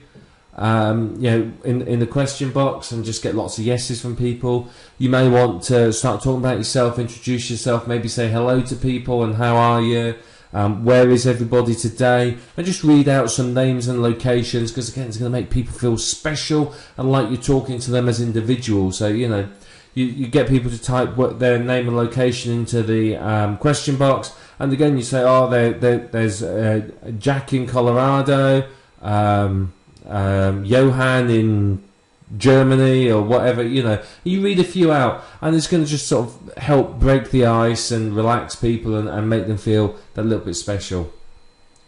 In the question box, and just get lots of yeses from people. You may want to start talking about yourself, introduce yourself, maybe say hello to people and how are you, where is everybody today, and just read out some names and locations, because again it's going to make people feel special and like you're talking to them as individuals. So you get people to type their name and location into the question box, and again you say, there's Jack in Colorado, Johan in Germany, or whatever. You read a few out, and it's going to just sort of help break the ice and relax people and make them feel that little bit special.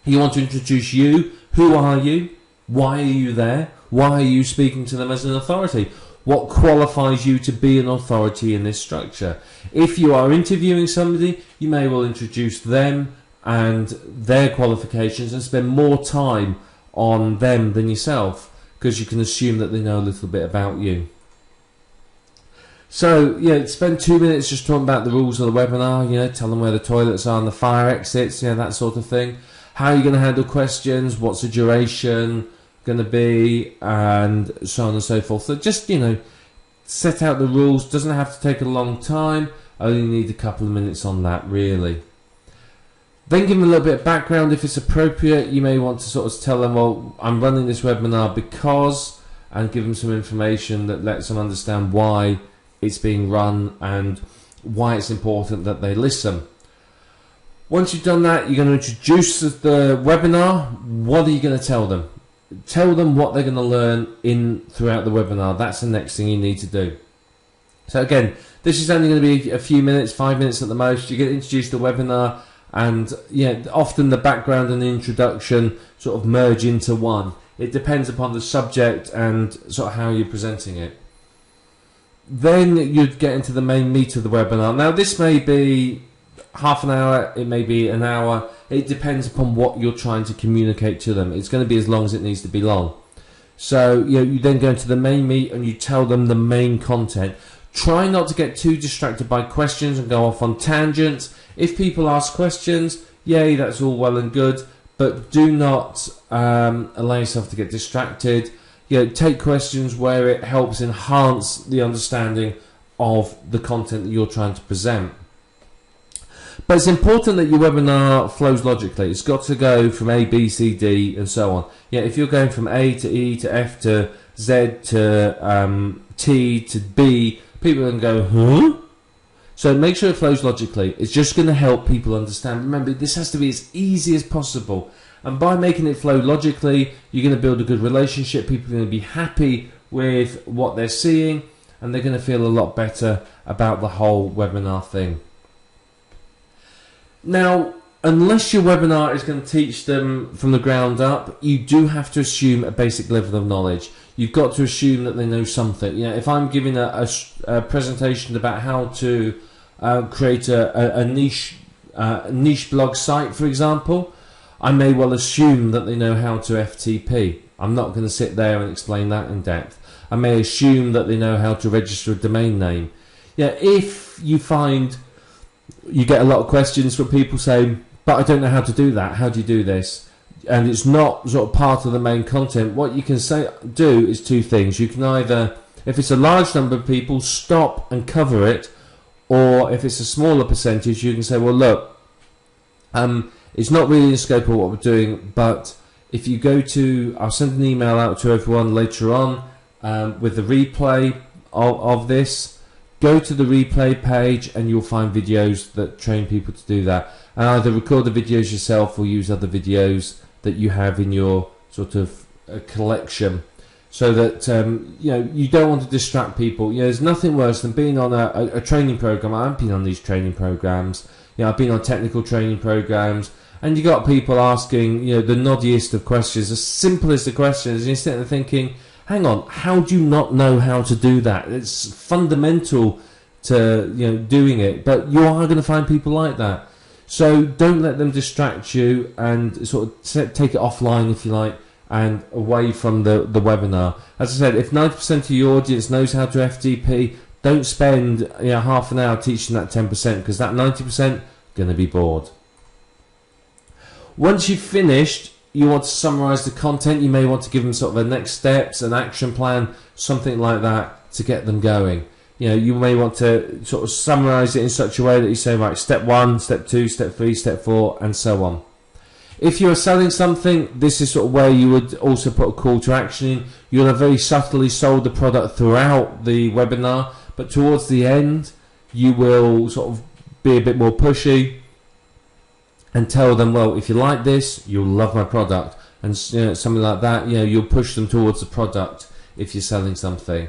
You want to introduce you. Who are you? Why are you there? Why are you speaking to them as an authority? What qualifies you to be an authority in this structure? If you are interviewing somebody, you may well introduce them and their qualifications and spend more time on them than yourself, because you can assume that they know a little bit about you. So spend 2 minutes just talking about the rules of the webinar. Tell them where the toilets are and the fire exits, that sort of thing. How are you going to handle questions? What's the duration going to be, and so on and so forth. So just set out the rules. Doesn't have to take a long time. Only need a couple of minutes on that, really. Then give them a little bit of background if it's appropriate. You may want to sort of tell them, well, I'm running this webinar because, and give them some information that lets them understand why it's being run and why it's important that they listen. Once you've done that, you're going to introduce the webinar. What are you going to tell them? Tell them what they're going to learn throughout the webinar. That's the next thing you need to do. So again, this is only going to be a few minutes, 5 minutes at the most. You're going to introduce the webinar, and often the background and the introduction sort of merge into one. It depends upon the subject and sort of how you're presenting it. Then you'd get into the main meat of the webinar. Now this may be half an hour, it may be an hour. It depends upon what you're trying to communicate to them. It's going to be as long as it needs to be long. So you then go into the main meat and you tell them the main content. Try not to get too distracted by questions and go off on tangents. If people ask questions, yay, that's all well and good, but do not allow yourself to get distracted. Take questions where it helps enhance the understanding of the content that you're trying to present. But it's important that your webinar flows logically. It's got to go from A, B, C, D, and so on. If you're going from A to E to F to Z to T to B, people can go, huh? So make sure it flows logically. It's just going to help people understand. Remember, this has to be as easy as possible. And by making it flow logically, you're going to build a good relationship. People are going to be happy with what they're seeing, and they're going to feel a lot better about the whole webinar thing. Now, unless your webinar is going to teach them from the ground up, you do have to assume a basic level of knowledge. You've got to assume that they know something. If I'm giving a presentation about how to create a niche blog site, for example, I may well assume that they know how to FTP. I'm not going to sit there and explain that in depth. I may assume that they know how to register a domain name. If you find you get a lot of questions from people saying, but I don't know how to do that, how do you do this? And it's not sort of part of the main content. What you can do is two things. You can either, if it's a large number of people, stop and cover it, or if it's a smaller percentage, you can say, well, look, it's not really in the scope of what we're doing, but if you go to, I'll send an email out to everyone later on with the replay of this. Go to the replay page and you'll find videos that train people to do that. And either record the videos yourself or use other videos that you have in your sort of collection, so that you don't want to distract people. There's nothing worse than being on a training program. I've been on these training programs. I've been on technical training programs, and you got people asking the noddiest of questions, the simplest of questions, and you're sitting there thinking, hang on, how do you not know how to do that? It's fundamental to doing it, but you are going to find people like that. So don't let them distract you, and sort of take it offline, if you like, and away from the webinar. As I said, if 90% of your audience knows how to FTP, don't spend half an hour teaching that 10%, because that 90% going to be bored. Once you've finished, you want to summarize the content. You may want to give them sort of a next steps, an action plan, something like that to get them going. You may want to sort of summarize it in such a way that you say, right, step 1, step 2, step 3, step 4, and so on. If you're selling something, this is sort of where you would also put a call to action in. You'll have very subtly sold the product throughout the webinar, but towards the end, you will sort of be a bit more pushy and tell them, well, if you like this, you'll love my product, and something like that. You'll push them towards the product if you're selling something.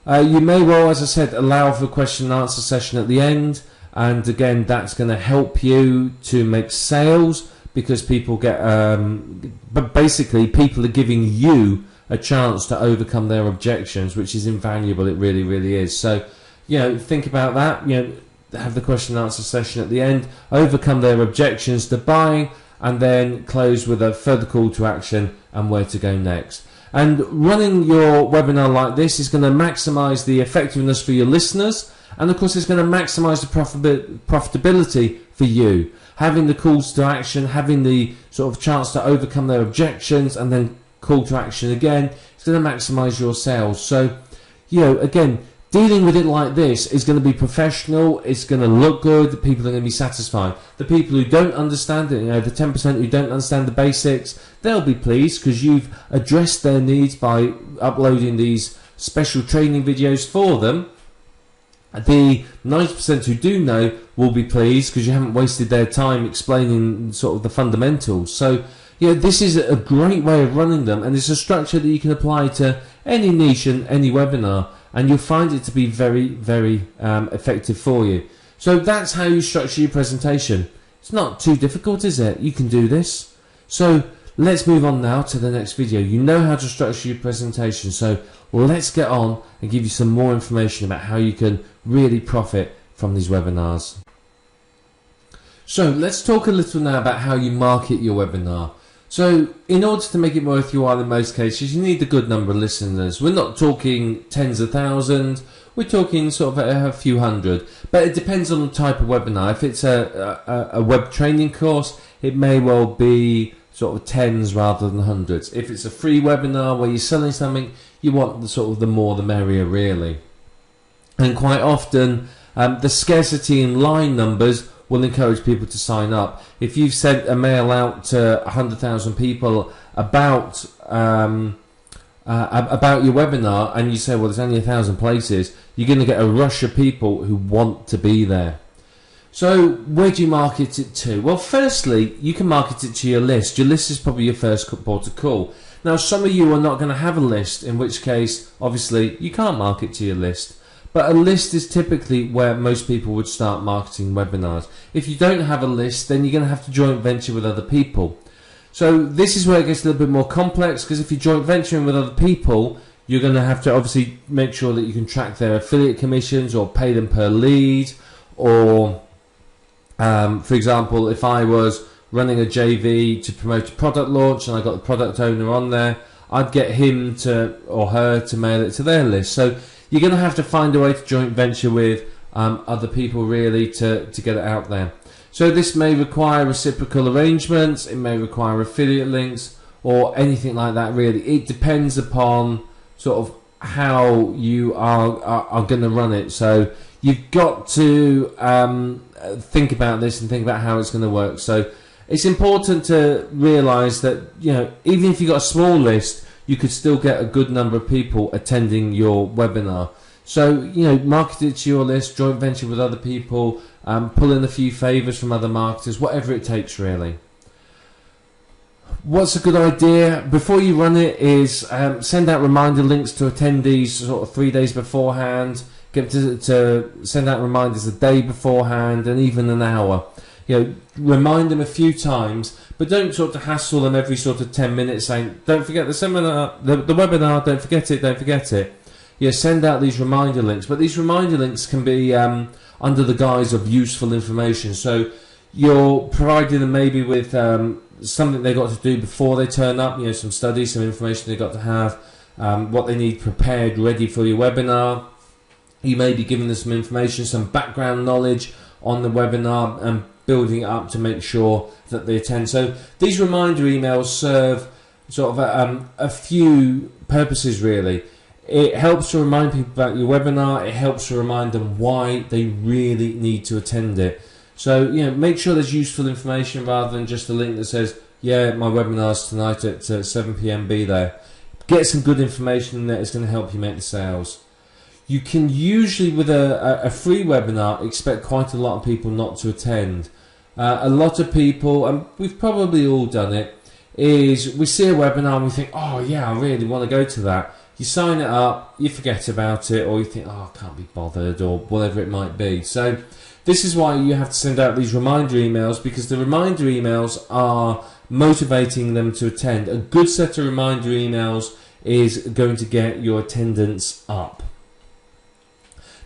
You may well, as I said, allow for a question and answer session at the end, and again, that's going to help you to make sales, because people get, but basically people are giving you a chance to overcome their objections, which is invaluable. It really, really is. So, think about that. Have the question and answer session at the end, overcome their objections to buying, and then close with a further call to action and where to go next. And running your webinar like this is going to maximize the effectiveness for your listeners, and of course it's going to maximize the profitability for you. Having the calls to action, having the sort of chance to overcome their objections and then call to action again, it's going to maximize your sales. So, again, dealing with it like this is going to be professional, it's going to look good, people are going to be satisfied. The people who don't understand it, the 10% who don't understand the basics, they'll be pleased because you've addressed their needs by uploading these special training videos for them. The 90% who do know will be pleased because you haven't wasted their time explaining sort of the fundamentals. So, this is a great way of running them, and it's a structure that you can apply to any niche and any webinar, and you'll find it to be very, very effective for you. So that's how you structure your presentation. It's not too difficult, is it? You can do this. So let's move on now to the next video. You know how to structure your presentation, so let's get on and give you some more information about how you can really profit from these webinars. So let's talk a little now about how you market your webinar. So in order to make it worth your while in most cases, you need a good number of listeners. We're not talking tens of thousands, we're talking sort of a few hundred. But it depends on the type of webinar. If it's a web training course, it may well be sort of tens rather than hundreds. If it's a free webinar where you're selling something, you want the more the merrier, really. And quite often, the scarcity in line numbers will encourage people to sign up. If you've sent a mail out to 100,000 people about your webinar, and you say, well, there's only 1,000 places, you're going to get a rush of people who want to be there. So where do you market it to? Well, firstly, you can market it to your list. Your list is probably your first port of call. Now, some of you are not going to have a list, in which case, obviously, you can't market to your list. But a list is typically where most people would start marketing webinars. If you don't have a list, then you're going to have to joint venture with other people. So this is where it gets a little bit more complex, because if you're joint venturing with other people, you're going to have to obviously make sure that you can track their affiliate commissions or pay them per lead. Or, for example, if I was running a JV to promote a product launch and I got the product owner on there, I'd get him or her to mail it to their list. So you're going to have to find a way to joint venture with other people, really, to get it out there. So this may require reciprocal arrangements, it may require affiliate links, or anything like that, really. It depends upon sort of how you are going to run it. So you've got to think about this and think about how it's going to work. So it's important to realise that, even if you've got a small list, you could still get a good number of people attending your webinar. So, market it to your list, joint venture with other people, pull in a few favours from other marketers, whatever it takes, really. What's a good idea? Before you run it is send out reminder links to attendees sort of 3 days beforehand, get to send out reminders a day beforehand, and even an hour. Remind them a few times, but don't sort of hassle them every sort of 10 minutes saying, don't forget the seminar, the webinar, don't forget it, don't forget it. send out these reminder links. But these reminder links can be under the guise of useful information. So you're providing them maybe with something they got to do before they turn up, some studies, some information they got to have, what they need prepared, ready for your webinar. You may be giving them some information, some background knowledge on the webinar, and building it up to make sure that they attend. So these reminder emails serve sort of a few purposes really. It helps to remind people about your webinar. It helps to remind them why they really need to attend it. So, make sure there's useful information rather than just a link that says, yeah, my webinar's tonight at 7 p.m, be there. Get some good information in there. It's going to help you make the sales. You can usually, with a free webinar, expect quite a lot of people not to attend. A lot of people, and we've probably all done it, is we see a webinar and we think, oh yeah, I really want to go to that. You sign it up, you forget about it, or you think, oh, I can't be bothered, or whatever it might be. So this is why you have to send out these reminder emails, because the reminder emails are motivating them to attend. A good set of reminder emails is going to get your attendance up.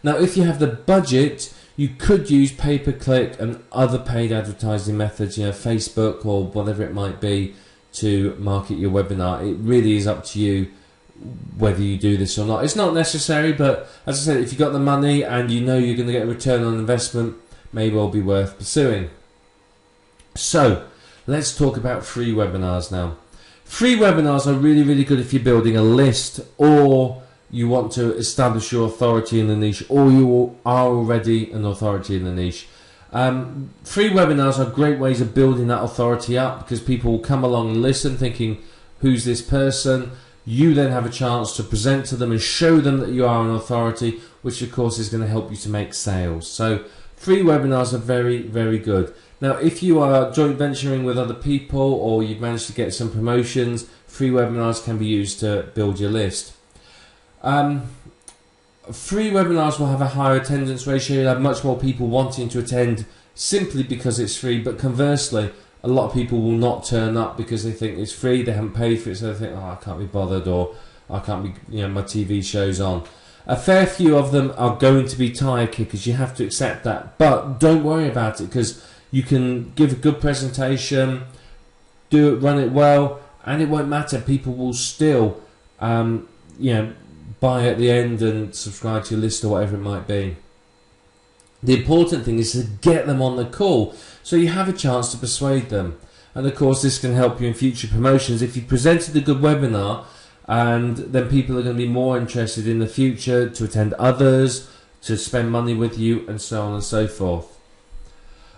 Now, if you have the budget, you could use pay-per-click and other paid advertising methods, Facebook or whatever it might be, to market your webinar. It really is up to you whether you do this or not. It's not necessary, but as I said, if you've got the money and you know you're going to get a return on investment, may well be worth pursuing. So let's talk about free webinars now. Free webinars are really, really good if you're building a list, or you want to establish your authority in the niche, or you are already an authority in the niche. Free webinars are great ways of building that authority up, because people will come along and listen thinking, who's this person? You then have a chance to present to them and show them that you are an authority, which of course is going to help you to make sales. So free webinars are very, very good. Now, if you are joint venturing with other people, or you've managed to get some promotions, free webinars can be used to build your list. Free webinars will have a higher attendance ratio. You'll have much more people wanting to attend simply because it's free, but conversely, a lot of people will not turn up because they think it's free, they haven't paid for it, so they think, oh, I can't be bothered, or I can't be, my TV show's on. A fair few of them are going to be tire kickers. You have to accept that, but don't worry about it, because you can give a good presentation, run it well, and it won't matter. People will still, buy at the end and subscribe to your list or whatever it might be. The important thing is to get them on the call, so you have a chance to persuade them. And of course, this can help you in future promotions. If you presented a good webinar, and then people are going to be more interested in the future to attend others, to spend money with you, and so on and so forth.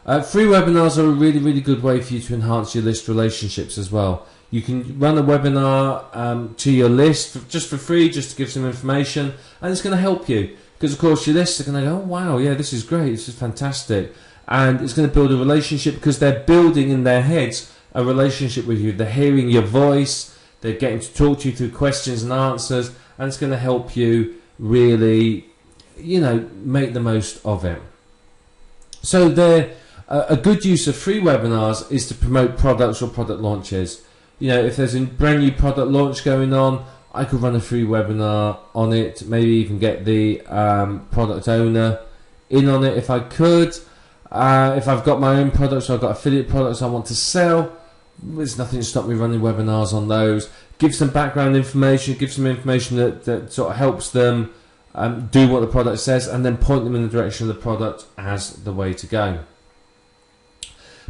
Free webinars are a really, really good way for you to enhance your list relationships as well. You can run a webinar to your list just for free, just to give some information, and it's going to help you. Because of course your lists are going to go, oh wow, yeah, this is great, this is fantastic. And it's going to build a relationship, because they're building in their heads a relationship with you. They're hearing your voice, they're getting to talk to you through questions and answers, and it's going to help you really, make the most of it. So a good use of free webinars is to promote products or product launches. If there's a brand new product launch going on, I could run a free webinar on it, maybe even get the product owner in on it if I could. If I've got my own products, or I've got affiliate products I want to sell, there's nothing to stop me running webinars on those. Give some background information, give some information that sort of helps them do what the product says, and then point them in the direction of the product as the way to go.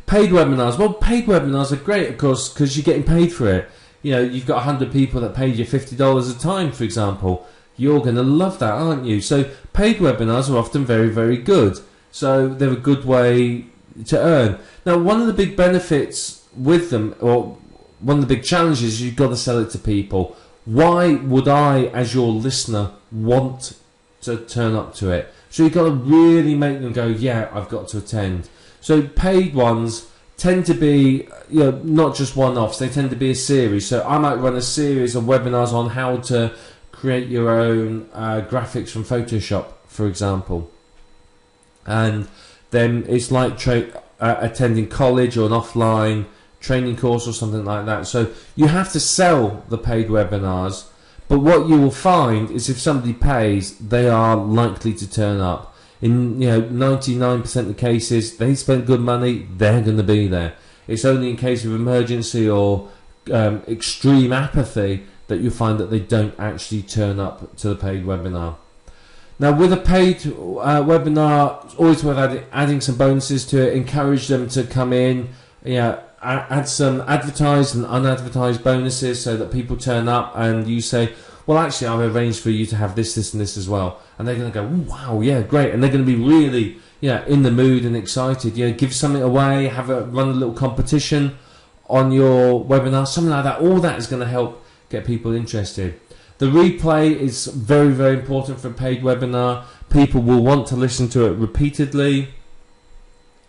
Paid webinars. Well, paid webinars are great, of course, because you're getting paid for it. You've got 100 people that paid you $50 a time, for example. You're going to love that, aren't you? So paid webinars are often very, very good. So they're a good way to earn. Now, one of the big benefits with them, or one of the big challenges, is you've got to sell it to people. Why would I, as your listener, want to turn up to it? So you've got to really make them go, yeah, I've got to attend. So paid ones tend to be, not just one-offs. They tend to be a series. So I might run a series of webinars on how to create your own graphics from Photoshop, for example. And then it's like attending college or an offline training course or something like that. So you have to sell the paid webinars, But what you will find is if somebody pays, they are likely to turn up. In 99% of the cases, they spent good money, they're going to be there. It's only in case of emergency or extreme apathy that you find that they don't actually turn up to the paid webinar. Now, with a paid webinar, it's always worth adding some bonuses to it. Encourage them to come in, add some advertised and unadvertised bonuses so that people turn up and you say, well, actually, I've arranged for you to have this, this, and this as well. And they're going to go, wow, yeah, great. And they're going to be really, in the mood and excited. Give something away, run a little competition on your webinar, something like that. All that is going to help get people interested. The replay is very, very important for a paid webinar. People will want to listen to it repeatedly.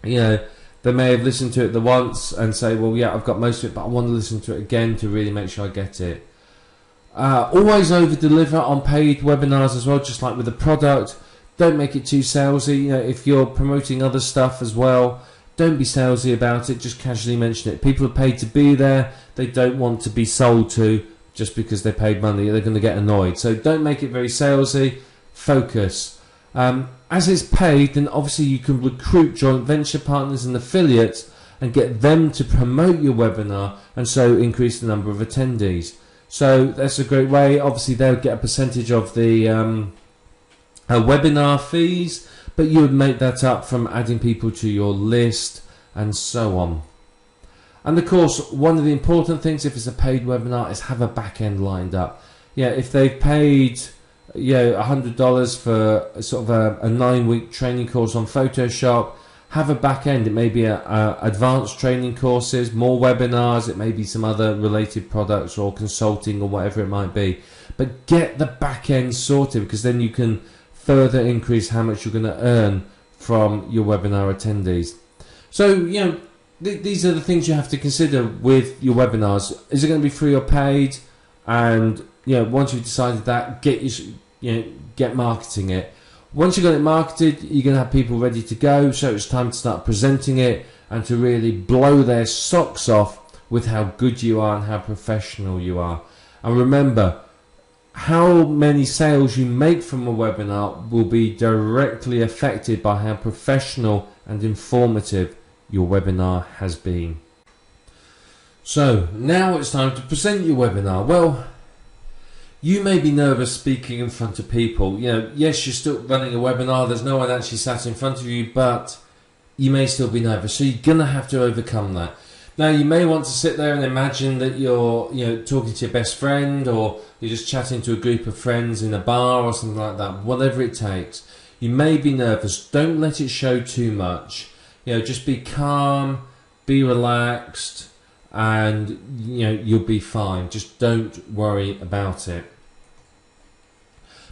They may have listened to it the once and say, well, yeah, I've got most of it, but I want to listen to it again to really make sure I get it. Always over-deliver on paid webinars as well, just like with the product. Don't make it too salesy. If you're promoting other stuff as well, don't be salesy about it. Just casually mention it. People are paid to be there. They don't want to be sold to just because they paid money. They're going to get annoyed. So don't make it very salesy. Focus. As it's paid, then obviously you can recruit joint venture partners and affiliates and get them to promote your webinar and so increase the number of attendees. So that's a great way. Obviously they'll get a percentage of the webinar fees, but you would make that up from adding people to your list and so on. And of course, one of the important things if it's a paid webinar is have a back end lined up. If they've paid $100 for sort of a 9-week training course on Photoshop, have a back end. It may be advanced training courses, more webinars, it may be some other related products or consulting or whatever it might be. But get the back end sorted, because then you can further increase how much you're going to earn from your webinar attendees. So, these are the things you have to consider with your webinars. Is it going to be free or paid? And once you've decided that, get marketing it. Once you've got it marketed, you're going to have people ready to go, so it's time to start presenting it and to really blow their socks off with how good you are and how professional you are. And remember, how many sales you make from a webinar will be directly affected by how professional and informative your webinar has been. So now it's time to present your webinar. Well, you may be nervous speaking in front of people. Yes, you're still running a webinar, there's no one actually sat in front of you, but you may still be nervous, so you're going to have to overcome that. Now, you may want to sit there and imagine that you're talking to your best friend, or you're just chatting to a group of friends in a bar or something like that, whatever it takes. You may be nervous, don't let it show too much. Just be calm, be relaxed, and you'll be fine. Just don't worry about it.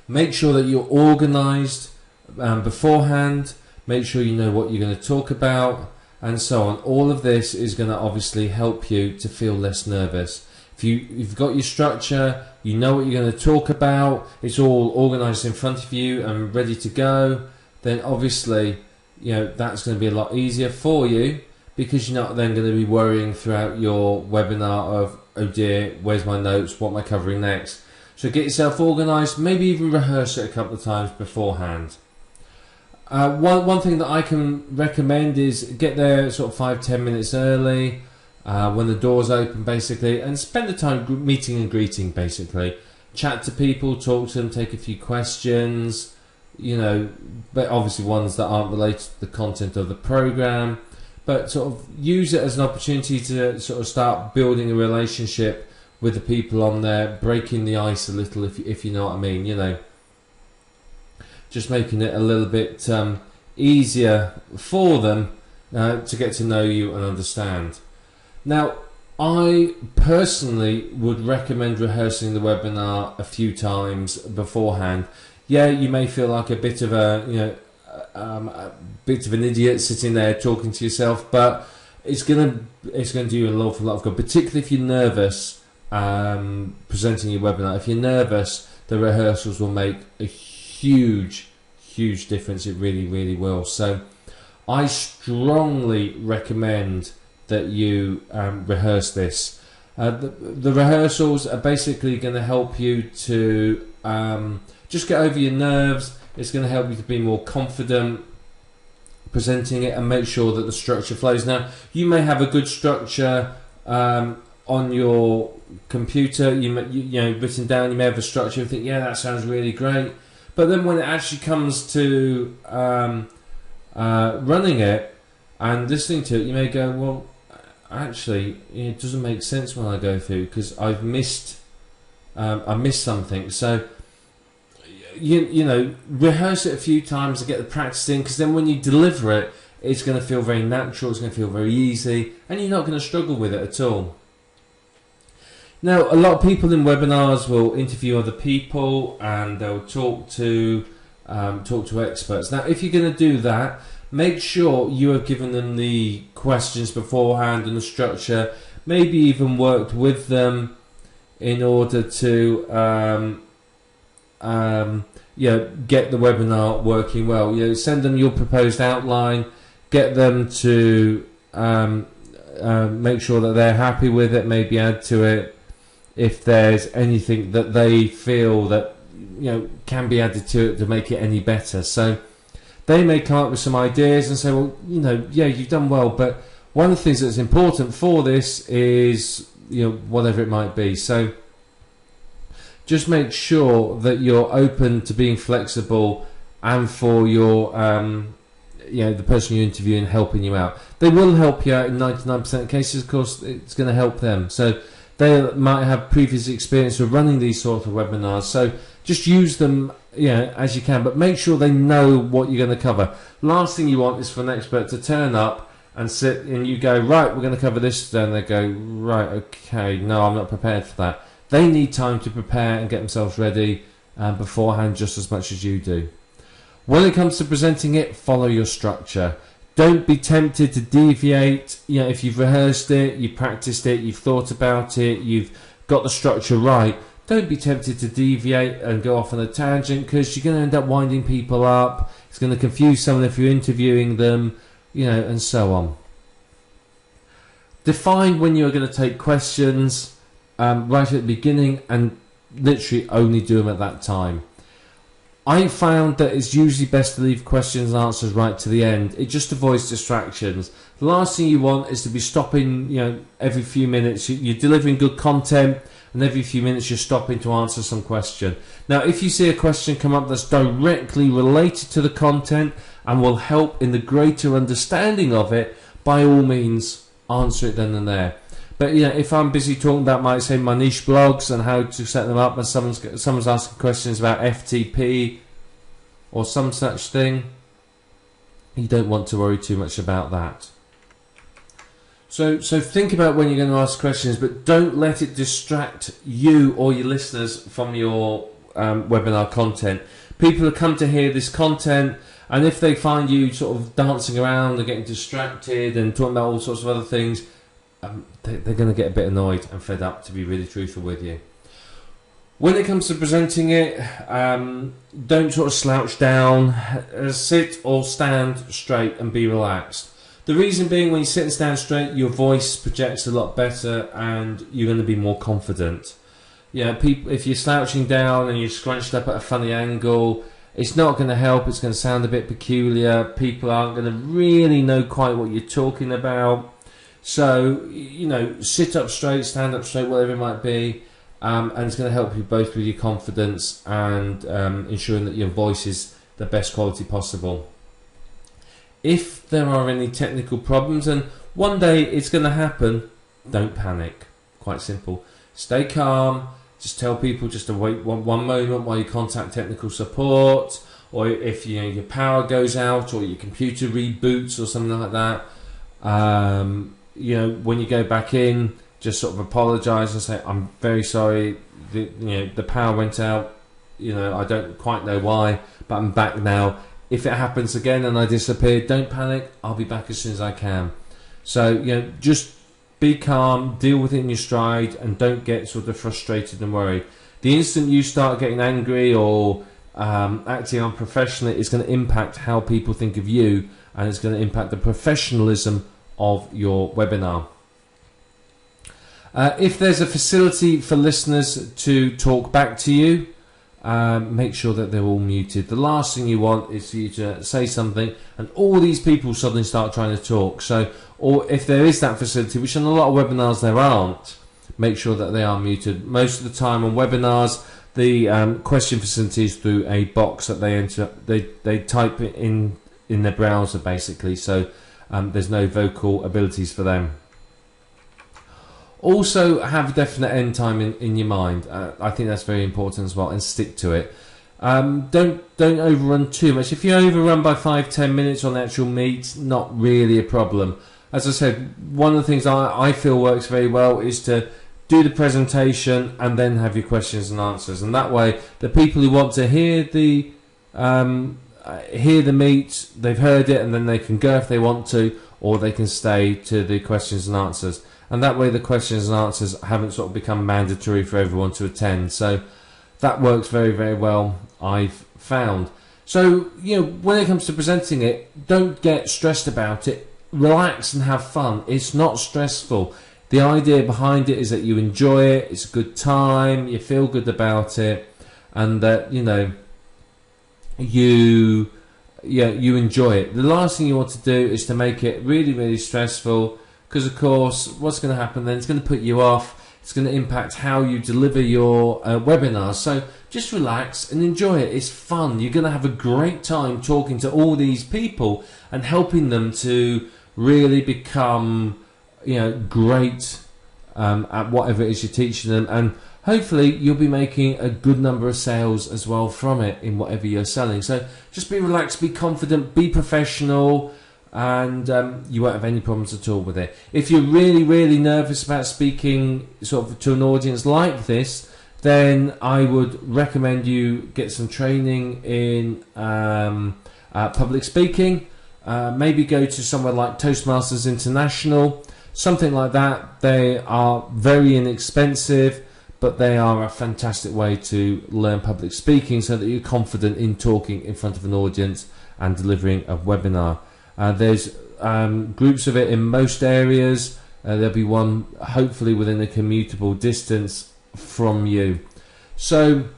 Make sure that you're organized beforehand. Make sure you know what you're going to talk about and so on. All of this is going to obviously help you to feel less nervous. If you've got your structure, you know what you're going to talk about, it's all organized in front of you and ready to go, then obviously that's going to be a lot easier for you, because you're not then going to be worrying throughout your webinar of, oh dear, where's my notes, what am I covering next? So get yourself organised, maybe even rehearse it a couple of times beforehand. One thing that I can recommend is get there sort of 5-10 minutes early, when the doors open basically, and spend the time meeting and greeting basically. Chat to people, talk to them, take a few questions, but obviously ones that aren't related to the content of the program. But sort of use it as an opportunity to sort of start building a relationship with the people on there, breaking the ice a little, if you know what I mean. Just making it a little bit easier for them to get to know you and understand. Now, I personally would recommend rehearsing the webinar a few times beforehand. Yeah, you may feel like a bit of an idiot sitting there talking to yourself, but it's gonna do you an awful lot of good, particularly if you're nervous presenting your webinar. If you're nervous, the rehearsals will make a huge difference. It really, really will. So I strongly recommend that you rehearse this. The rehearsals are basically going to help you to just get over your nerves. It's going to help you to be more confident presenting it and make sure that the structure flows. Now, you may have a good structure on your computer, you know, written down, you may have a structure and think, yeah, that sounds really great. But then when it actually comes to running it and listening to it, you may go, well, actually, it doesn't make sense when I go through because I missed something. So, you know, rehearse it a few times to get the practice in, because then when you deliver it, it's going to feel very natural, it's going to feel very easy, and you're not going to struggle with it at all. Now, a lot of people in webinars will interview other people and they'll talk to experts. Now, if you're going to do that, make sure you have given them the questions beforehand and the structure, maybe even worked with them in order to get the webinar working well. You know, send them your proposed outline, get them to make sure that they're happy with it, maybe add to it if there's anything that they feel that, you know, can be added to it to make it any better. So they may come up with some ideas and say, well, you know, yeah, you've done well, but one of the things that's important for this is, you know, whatever it might be. So just make sure that you're open to being flexible and for your, you know, the person you're interviewing helping you out. They will help you out in 99% of cases. Of course, it's going to help them. So they might have previous experience of running these sort of webinars. So just use them, you know, as you can, but make sure they know what you're going to cover. Last thing you want is for an expert to turn up and sit and you go, right, we're going to cover this. Then they go, right, okay, no, I'm not prepared for that. They need time to prepare and get themselves ready beforehand just as much as you do. When it comes to presenting it, follow your structure. Don't be tempted to deviate. You know, if you've rehearsed it, you've practiced it, you've thought about it, you've got the structure right, don't be tempted to deviate and go off on a tangent, because you're going to end up winding people up. It's going to confuse someone if you're interviewing them, you know, and so on. Define when you're going to take questions right at the beginning and literally only do them at that time. I found that it's usually best to leave questions and answers right to the end. It just avoids distractions. The last thing you want is to be stopping, you know, every few minutes. You're delivering good content and every few minutes you're stopping to answer some question. Now, if you see a question come up that's directly related to the content and will help in the greater understanding of it, by all means, answer it then and there. But, you know, if I'm busy talking about my niche blogs and how to set them up, and someone's asking questions about FTP or some such thing, you don't want to worry too much about that. So think about when you're going to ask questions, but don't let it distract you or your listeners from your webinar content. People have come to hear this content, and if they find you sort of dancing around and getting distracted and talking about all sorts of other things, they're going to get a bit annoyed and fed up, to be really truthful with you. When it comes to presenting it, don't sort of slouch down. Sit or stand straight and be relaxed. The reason being, when you sit and stand straight, your voice projects a lot better and you're going to be more confident. You know, if you're slouching down and you're scrunched up at a funny angle, it's not going to help. It's going to sound a bit peculiar. People aren't going to really know quite what you're talking about. So, you know, sit up straight, stand up straight, whatever it might be, and it's going to help you both with your confidence and ensuring that your voice is the best quality possible. If there are any technical problems, and one day it's going to happen, don't panic. Quite simple. Stay calm. Just tell people just to wait one moment while you contact technical support, or if you know your power goes out or your computer reboots or something like that. You know, when you go back in, just sort of apologise and say, I'm very sorry, the power went out, you know, I don't quite know why, but I'm back now. If it happens again and I disappear, don't panic, I'll be back as soon as I can. So, you know, just be calm, deal with it in your stride, and don't get sort of frustrated and worried. The instant you start getting angry or acting unprofessionally, it's going to impact how people think of you, and it's going to impact the professionalism of your webinar. If there's a facility for listeners to talk back to you, make sure that they're all muted. The last thing you want is for you to say something and all these people suddenly start trying to talk. So, or if there is that facility, which on a lot of webinars there aren't, make sure that they are muted. Most of the time on webinars, the question facility is through a box that they enter. They type it in their browser basically. So there's no vocal abilities for them. Also have a definite end time in your mind. I think that's very important as well, and stick to it. Don't overrun too much. If you overrun by 5-10 minutes on the actual meet, not really a problem. As I said, one of the things I feel works very well is to do the presentation and then have your questions and answers, and that way the people who want to hear the meet, they've heard it, and then they can go if they want to, or they can stay to the questions and answers. And that way the questions and answers haven't sort of become mandatory for everyone to attend. So that works very, very well, I've found. So, you know, when it comes to presenting it, don't get stressed about it. Relax and have fun. It's not stressful. The idea behind it is that you enjoy it, it's a good time, you feel good about it, and that, you know, you enjoy it. The last thing you want to do is to make it really, really stressful, because of course what's going to happen then, it's going to put you off, it's going to impact how you deliver your webinars. So just relax and enjoy it. It's fun. You're going to have a great time talking to all these people and helping them to really become, you know, great at whatever it is you're teaching them, and hopefully you'll be making a good number of sales as well from it in whatever you're selling. So just be relaxed, be confident, be professional, and you won't have any problems at all with it. If you're really, really nervous about speaking sort of to an audience like this, then I would recommend you get some training in public speaking. Maybe go to somewhere like Toastmasters International, something like that. They are very inexpensive, but they are a fantastic way to learn public speaking so that you're confident in talking in front of an audience and delivering a webinar. There's groups of it in most areas. There'll be one hopefully within a commutable distance from you. So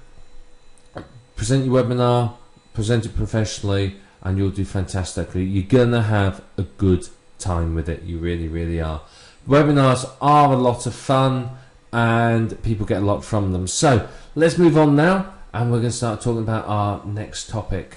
present your webinar, present it professionally, and you'll do fantastically. You're gonna have a good time with it. You really, really are. Webinars are a lot of fun and people get a lot from them. So let's move on now, and we're going to start talking about our next topic.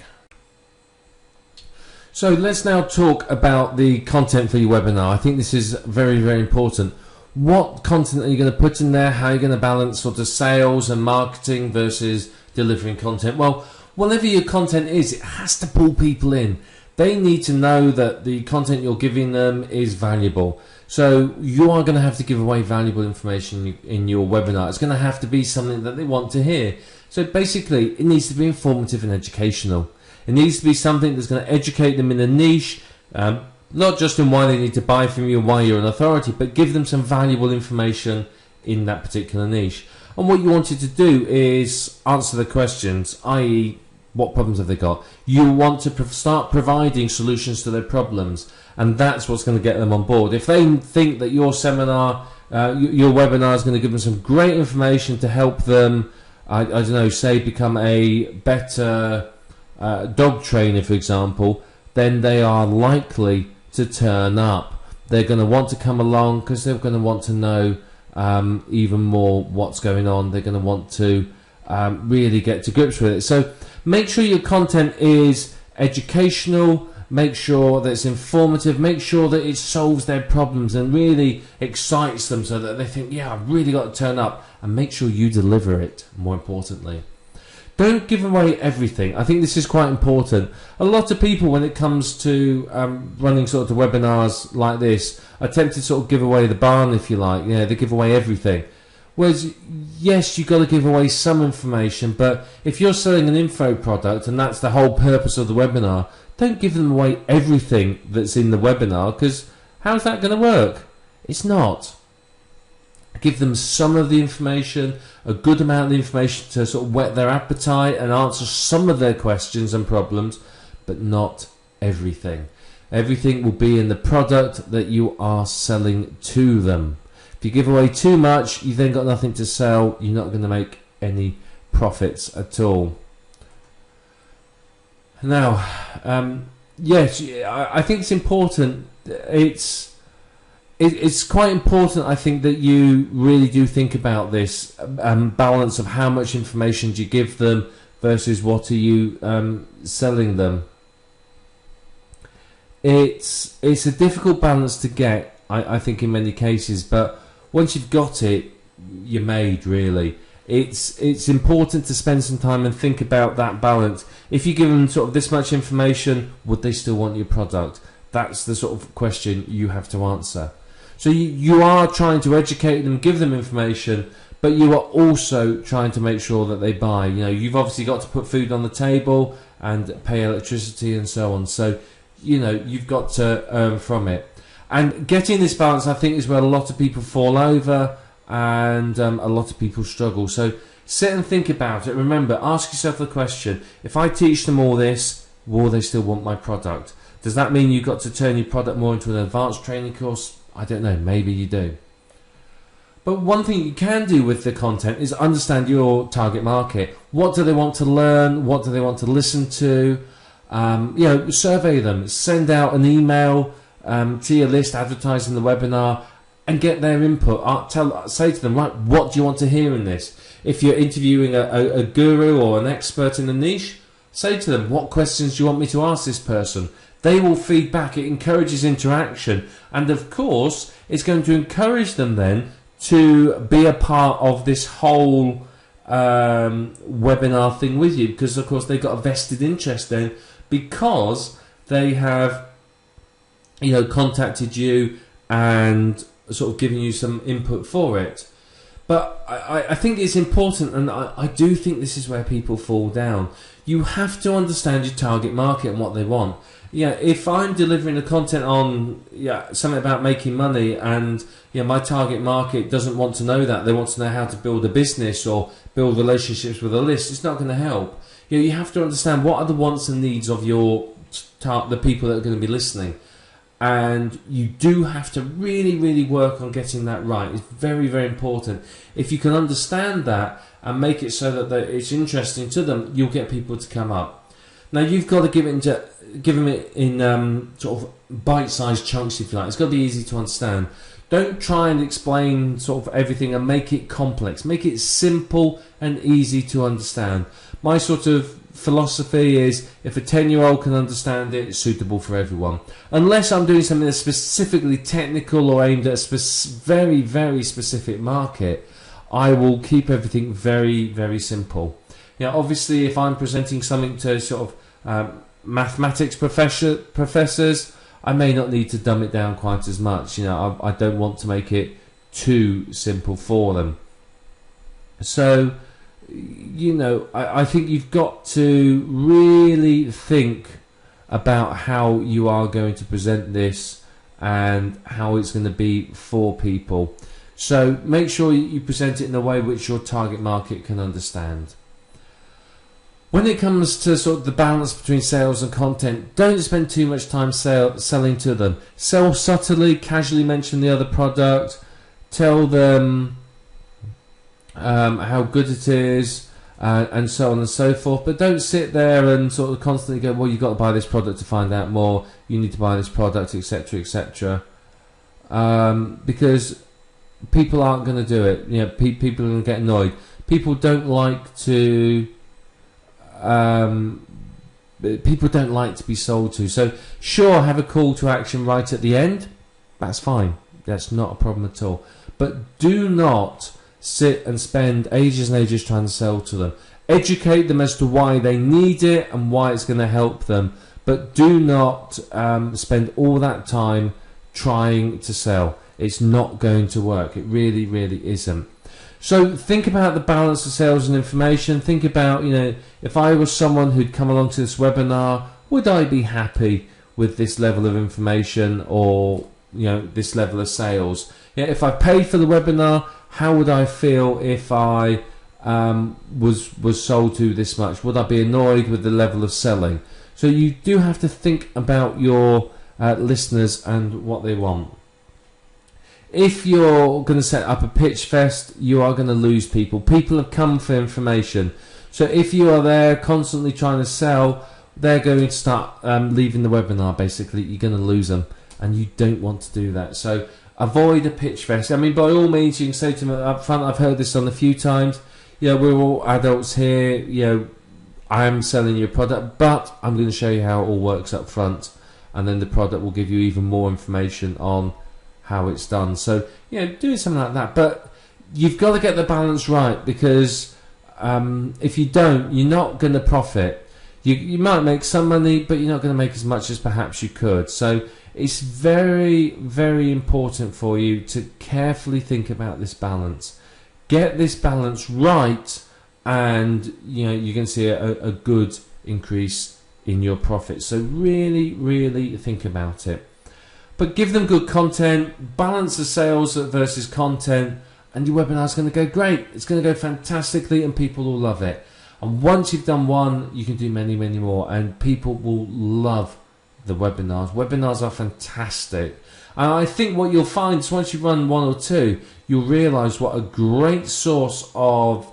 So let's now talk about the content for your webinar. I think this is very, very important. What content are you going to put in there? How are you going to balance sort of sales and marketing versus delivering content? Well, whatever your content is, it has to pull people in. They need to know that the content you're giving them is valuable. So you are going to have to give away valuable information in your webinar. It's going to have to be something that they want to hear. So basically, it needs to be informative and educational. It needs to be something that's going to educate them in a niche, not just in why they need to buy from you, why you're an authority, but give them some valuable information in that particular niche. And what you wanted to do is answer the questions, i.e., what problems have they got? You want to start providing solutions to their problems, and that's what's going to get them on board. If they think that your seminar, your webinar is going to give them some great information to help them, I don't know, say become a better dog trainer, for example, then they are likely to turn up. They're going to want to come along because they're going to want to know even more what's going on. They're going to want to really get to grips with it. So make sure your content is educational, make sure that it's informative, make sure that it solves their problems and really excites them so that they think, yeah, I've really got to turn up, and make sure you deliver it, more importantly. Don't give away everything. I think this is quite important. A lot of people, when it comes to running sort of webinars like this, are tempted to sort of give away the barn, if you like. Yeah, they give away everything. Whereas, yes, you've got to give away some information, but if you're selling an info product and that's the whole purpose of the webinar, don't give them away everything that's in the webinar, because how's that going to work? It's not. Give them some of the information, a good amount of the information to sort of whet their appetite and answer some of their questions and problems, but not everything. Everything will be in the product that you are selling to them. If you give away too much, you've then got nothing to sell. You're not going to make any profits at all. Now, yes, I think it's important. It's quite important, I think, that you really do think about this balance of how much information do you give them versus what are you selling them. It's a difficult balance to get, I think, in many cases, but once you've got it, you're made, really. It's important to spend some time and think about that balance. If you give them sort of this much information, would they still want your product? That's the sort of question you have to answer. So you are trying to educate them, give them information, but you are also trying to make sure that they buy. You know, you've obviously got to put food on the table and pay electricity and so on. So, you know, you've got to earn from it. And getting this balance, I think, is where a lot of people fall over and a lot of people struggle. So sit and think about it. Remember, ask yourself the question, if I teach them all this, will they still want my product? Does that mean you've got to turn your product more into an advanced training course? I don't know, maybe you do. But one thing you can do with the content is understand your target market. What do they want to learn? What do they want to listen to? You know, survey them. Send out an email to your list advertising the webinar and get their input. Say to them, right, what do you want to hear in this? If you're interviewing a guru or an expert in a niche, say to them, what questions do you want me to ask this person? They will feed back. It encourages interaction. And of course, it's going to encourage them then to be a part of this whole webinar thing with you, because of course they've got a vested interest then, because they have, you know, contacted you and sort of given you some input for it. But I think it's important, and I do think this is where people fall down. You have to understand your target market and what they want. Yeah, if I'm delivering the content on something about making money, and my target market doesn't want to know that, they want to know how to build a business or build relationships with a list, it's not going to help. You have to understand what are the wants and needs of the people that are going to be listening, and you do have to really, really work on getting that right. It's very, very important. If you can understand that and make it so that it's interesting to them, you'll get people to come up. Now you've got to give them it in sort of bite-sized chunks, if you like. It's got to be easy to understand. Don't try and explain sort of everything and make it complex. Make it simple and easy to understand. My sort of philosophy is, if a 10-year-old can understand it, it's suitable for everyone. Unless I'm doing something that's specifically technical or aimed at a very, very specific market, I will keep everything very, very simple. Obviously, if I'm presenting something to sort of mathematics professors, I may not need to dumb it down quite as much. I don't want to make it too simple for them. So, I think you've got to really think about how you are going to present this and how it's going to be for people. So make sure you present it in a way which your target market can understand. When it comes to sort of the balance between sales and content, don't spend too much time selling to them. Sell subtly, casually mention the other product, tell them how good it is, and so on and so forth. But don't sit there and sort of constantly go, well, you've got to buy this product to find out more, you need to buy this product, etc., etc. Because people aren't going to do it. People are going to get annoyed. People don't like to... people don't like to be sold to. So sure, have a call to action right at the end. That's fine. That's not a problem at all. But do not sit and spend ages and ages trying to sell to them. Educate them as to why they need it and why it's going to help them. But do not spend all that time trying to sell. It's not going to work. It really, really isn't. So think about the balance of sales and information. Think about, if I was someone who'd come along to this webinar, would I be happy with this level of information or, this level of sales? If I paid for the webinar, how would I feel if I was sold to this much? Would I be annoyed with the level of selling? So you do have to think about your listeners and what they want. If you're going to set up a pitch fest, you are going to lose people. People have come for information. So if you are there constantly trying to sell, they're going to start leaving the webinar, basically. You're going to lose them, and you don't want to do that. So avoid a pitch fest. I mean, by all means, you can say to them up front, I've heard this on a few times, we're all adults here, I'm selling you a product, but I'm going to show you how it all works up front, and then the product will give you even more information on how it's done. So, doing something like that. But you've got to get the balance right, because if you don't, you're not going to profit. You might make some money, but you're not going to make as much as perhaps you could. So it's very, very important for you to carefully think about this balance. Get this balance right, and you can see a good increase in your profit. So really, really think about it. But give them good content, balance the sales versus content, and your webinar is going to go great. It's going to go fantastically, and people will love it. And once you've done one, you can do many, many more, and people will love the webinars. Webinars are fantastic. And I think what you'll find is once you run one or two, you'll realize what a great source of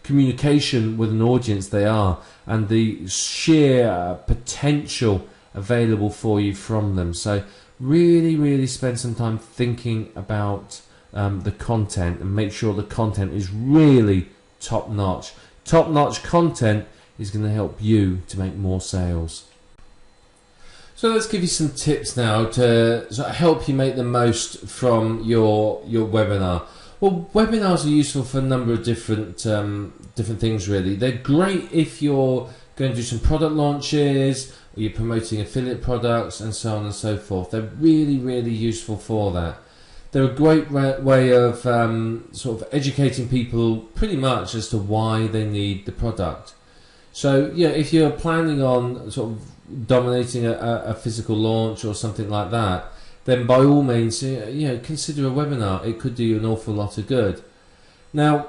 communication with an audience they are, and the sheer potential available for you from them. So really, really spend some time thinking about the content, and make sure the content is really top-notch. Top-notch content is going to help you to make more sales. So let's give you some tips now to sort of help you make the most from your webinar. Well, webinars are useful for a number of different things, really. They're great if you're going to do some product launches, or you're promoting affiliate products, and so on and so forth. They're really, really useful for that. They're a great way of sort of educating people pretty much as to why they need the product. So if you're planning on sort of dominating a physical launch or something like that, then by all means, consider a webinar. It could do you an awful lot of good. Now,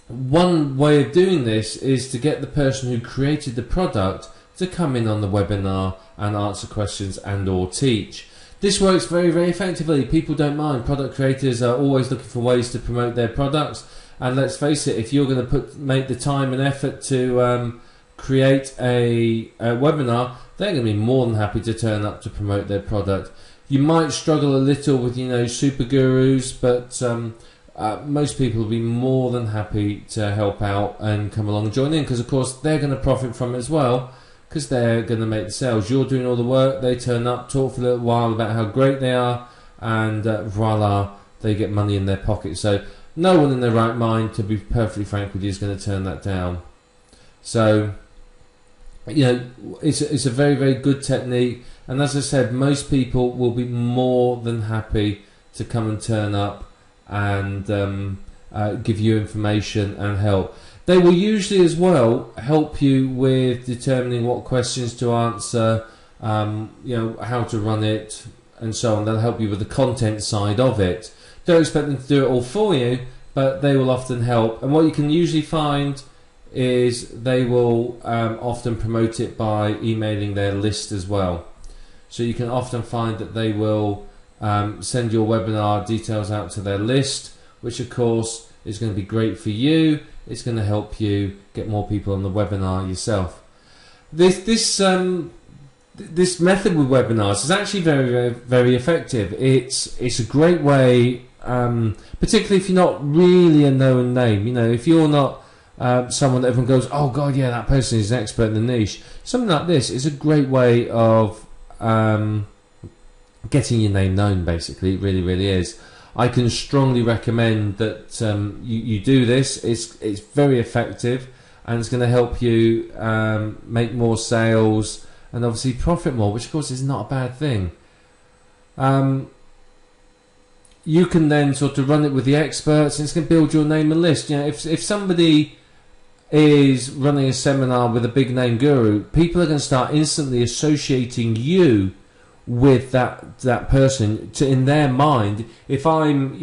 one way of doing this is to get the person who created the product to come in on the webinar and answer questions and or teach. This works very, very effectively. People don't mind. Product creators are always looking for ways to promote their products. And let's face it, if you're going to make the time and effort to create a webinar, they're going to be more than happy to turn up to promote their product. You might struggle a little with, super gurus, but most people will be more than happy to help out and come along and join in, because of course they're going to profit from it as well, because they're going to make the sales. You're doing all the work, they turn up, talk for a little while about how great they are, and voila, they get money in their pocket. So no one in their right mind, to be perfectly frank with you, is going to turn that down. So it's a very, very good technique, and as I said, most people will be more than happy to come and turn up and give you information and help. They will usually as well help you with determining what questions to answer, how to run it, and so on. They'll help you with the content side of it. Don't expect them to do it all for you, but they will often help. And what you can usually find is they will often promote it by emailing their list as well. So you can often find that they will send your webinar details out to their list, which of course is going to be great for you. It's going to help you get more people on the webinar yourself. This method with webinars is actually very, very, very effective. It's a great way, particularly if you're not really a known name. If you're not someone that everyone goes, oh god, yeah, that person is an expert in the niche. Something like this is a great way of getting your name known. Basically, it really, really is. I can strongly recommend that you do this. It's very effective, and it's going to help you make more sales and obviously profit more, which of course is not a bad thing. You can then sort of run it with the experts, and it's going to build your name and list. If somebody is running a seminar with a big name guru, people are going to start instantly associating you with that person. In their mind, if I'm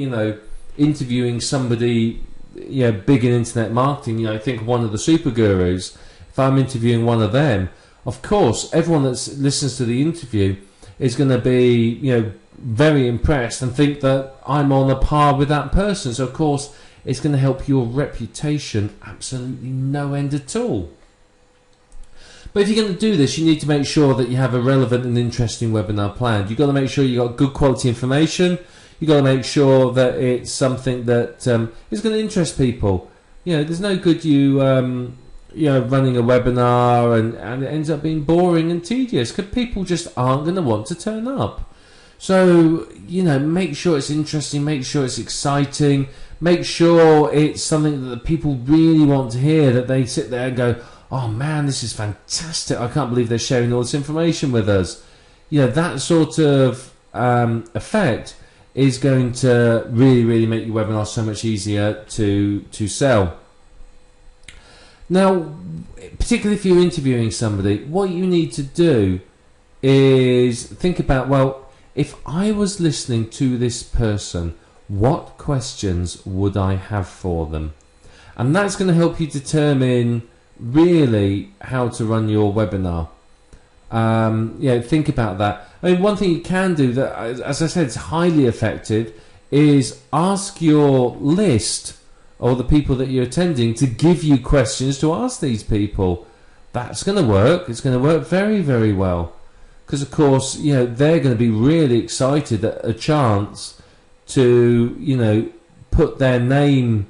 interviewing somebody big in internet marketing, think of one of the super gurus. If I'm interviewing one of them, of course everyone that listens to the interview is going to be very impressed and think that I'm on a par with that person. So of course it's going to help your reputation absolutely no end at all. But if you're going to do this, you need to make sure that you have a relevant and interesting webinar planned. You've got to make sure you've got good quality information. You've got to make sure that it's something that is going to interest people. There's no good you running a webinar and it ends up being boring and tedious because people just aren't going to want to turn up. So, make sure it's interesting, make sure it's exciting, make sure it's something that the people really want to hear, that they sit there and go, oh man, this is fantastic, I can't believe they're sharing all this information with us. That sort of effect is going to really, really make your webinar so much easier to sell. Now, particularly if you're interviewing somebody, what you need to do is think about, well, if I was listening to this person, what questions would I have for them? And that's going to help you determine really how to run your webinar. Think about that. I mean, one thing you can do that, as I said, is highly effective, is ask your list or the people that you're attending to give you questions to ask these people. That's going to work. It's going to work very, very well. Because, of course, they're going to be really excited at a chance to, put their name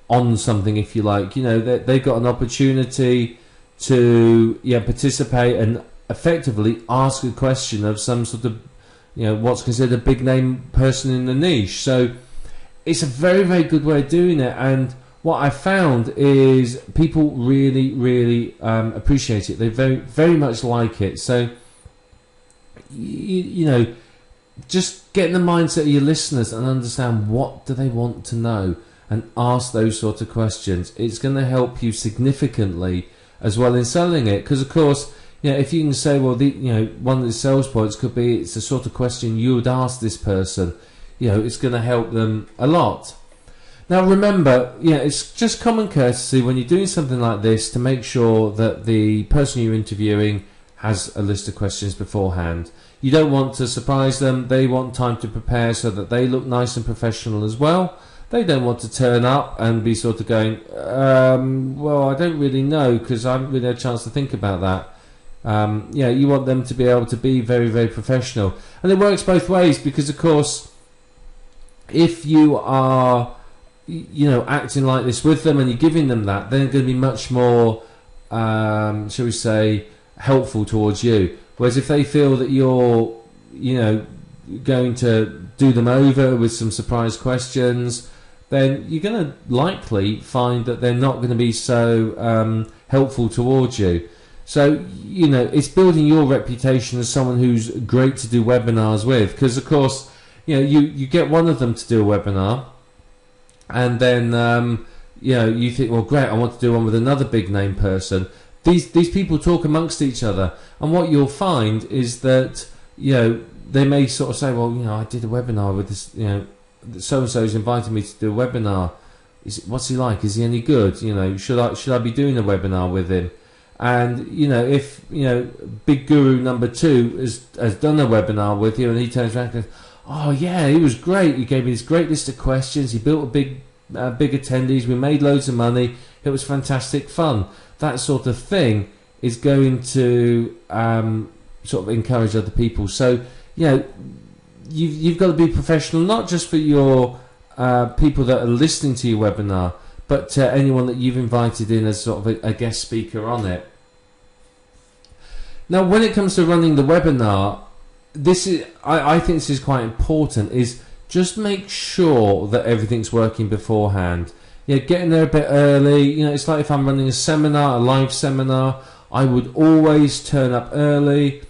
on something, if you like. They've got an opportunity to participate and effectively ask a question of some sort of, what's considered a big name person in the niche. So it's a very, very good way of doing it. And what I found is people really, really appreciate it. They very, very much like it. So, just get in the mindset of your listeners and understand what do they want to know and ask those sort of questions. It's going to help you significantly as well in selling it, because of course, if you can say, well, one of the sales points could be it's the sort of question you would ask this person, it's going to help them a lot. Now remember, it's just common courtesy when you're doing something like this to make sure that the person you're interviewing has a list of questions beforehand. You don't want to surprise them. They want time to prepare so that they look nice and professional as well. They don't want to turn up and be sort of going, well, I don't really know because I haven't really had a chance to think about that. You want them to be able to be very, very professional. And it works both ways because, of course, if you are, acting like this with them and you're giving them that, then they're going to be much more, shall we say, helpful towards you. Whereas if they feel that you're going to do them over with some surprise questions, then you're going to likely find that they're not going to be so helpful towards you. So it's building your reputation as someone who's great to do webinars with, because of course you get one of them to do a webinar and then you think, well, great, I want to do one with another big name person. These people talk amongst each other, and what you'll find is that they may sort of say, well, I did a webinar with this, so and so's invited me to do a webinar. What's he like? Is he any good? Should I be doing a webinar with him? And if big guru number 2 has done a webinar with you, and he turns around and goes, oh yeah, he was great. He gave me this great list of questions. He built a big attendees. We made loads of money. It was fantastic fun. That sort of thing is going to sort of encourage other people. So you've got to be professional, not just for your people that are listening to your webinar, but anyone that you've invited in as sort of a guest speaker on it. Now, when it comes to running the webinar, I think this is quite important, is just make sure that everything's working beforehand. Get in there a bit early. It's like if I'm running a seminar, a live seminar, I would always turn up early.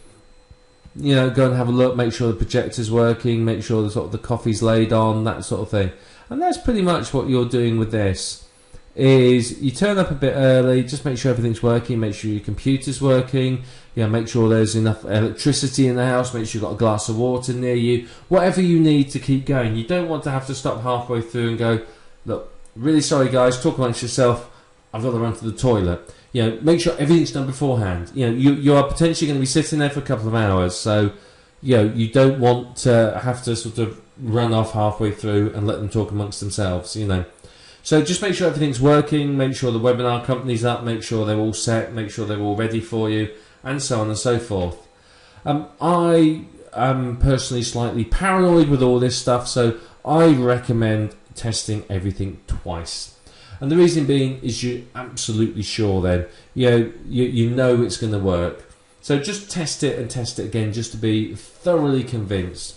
Go and have a look, make sure the projector's working, make sure the coffee's laid on, that sort of thing. And that's pretty much what you're doing with this. Is you turn up a bit early, just make sure everything's working, make sure your computer's working, make sure there's enough electricity in the house, make sure you've got a glass of water near you, whatever you need to keep going. You don't want to have to stop halfway through and go, look, really sorry guys, talk amongst yourself, I've got to run to the toilet. Make sure everything's done beforehand. You are potentially going to be sitting there for a couple of hours, so you don't want to have to sort of run off halfway through and let them talk amongst themselves. So just make sure everything's working, make sure the webinar company's up, make sure they're all set, make sure they're all ready for you, and so on and so forth. I am personally slightly paranoid with all this stuff, so I recommend testing everything twice. And the reason being is you're absolutely sure then, you know it's going to work. So just test it and test it again just to be thoroughly convinced.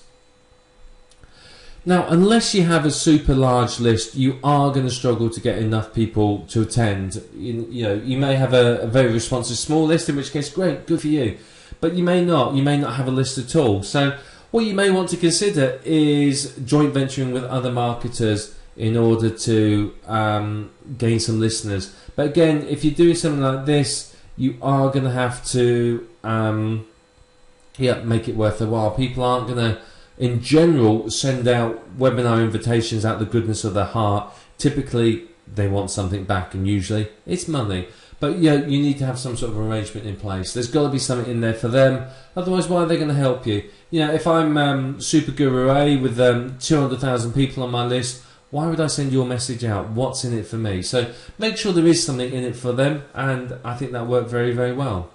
Now, unless you have a super large list, you are going to struggle to get enough people to attend. You may have a very responsive small list, in which case, great, good for you. But you may not. You may not have a list at all. So what you may want to consider is joint venturing with other marketers in order to gain some listeners. But again, if you're doing something like this, you are going to have to make it worth the while. People aren't going to, in general, send out webinar invitations out of the goodness of their heart. Typically, they want something back, and usually it's money. But you need to have some sort of arrangement in place. There's got to be something in there for them. Otherwise, why are they going to help you? If I'm Super Guru A with 200,000 people on my list, why would I send your message out? What's in it for me? So make sure there is something in it for them, and I think that worked very, very well.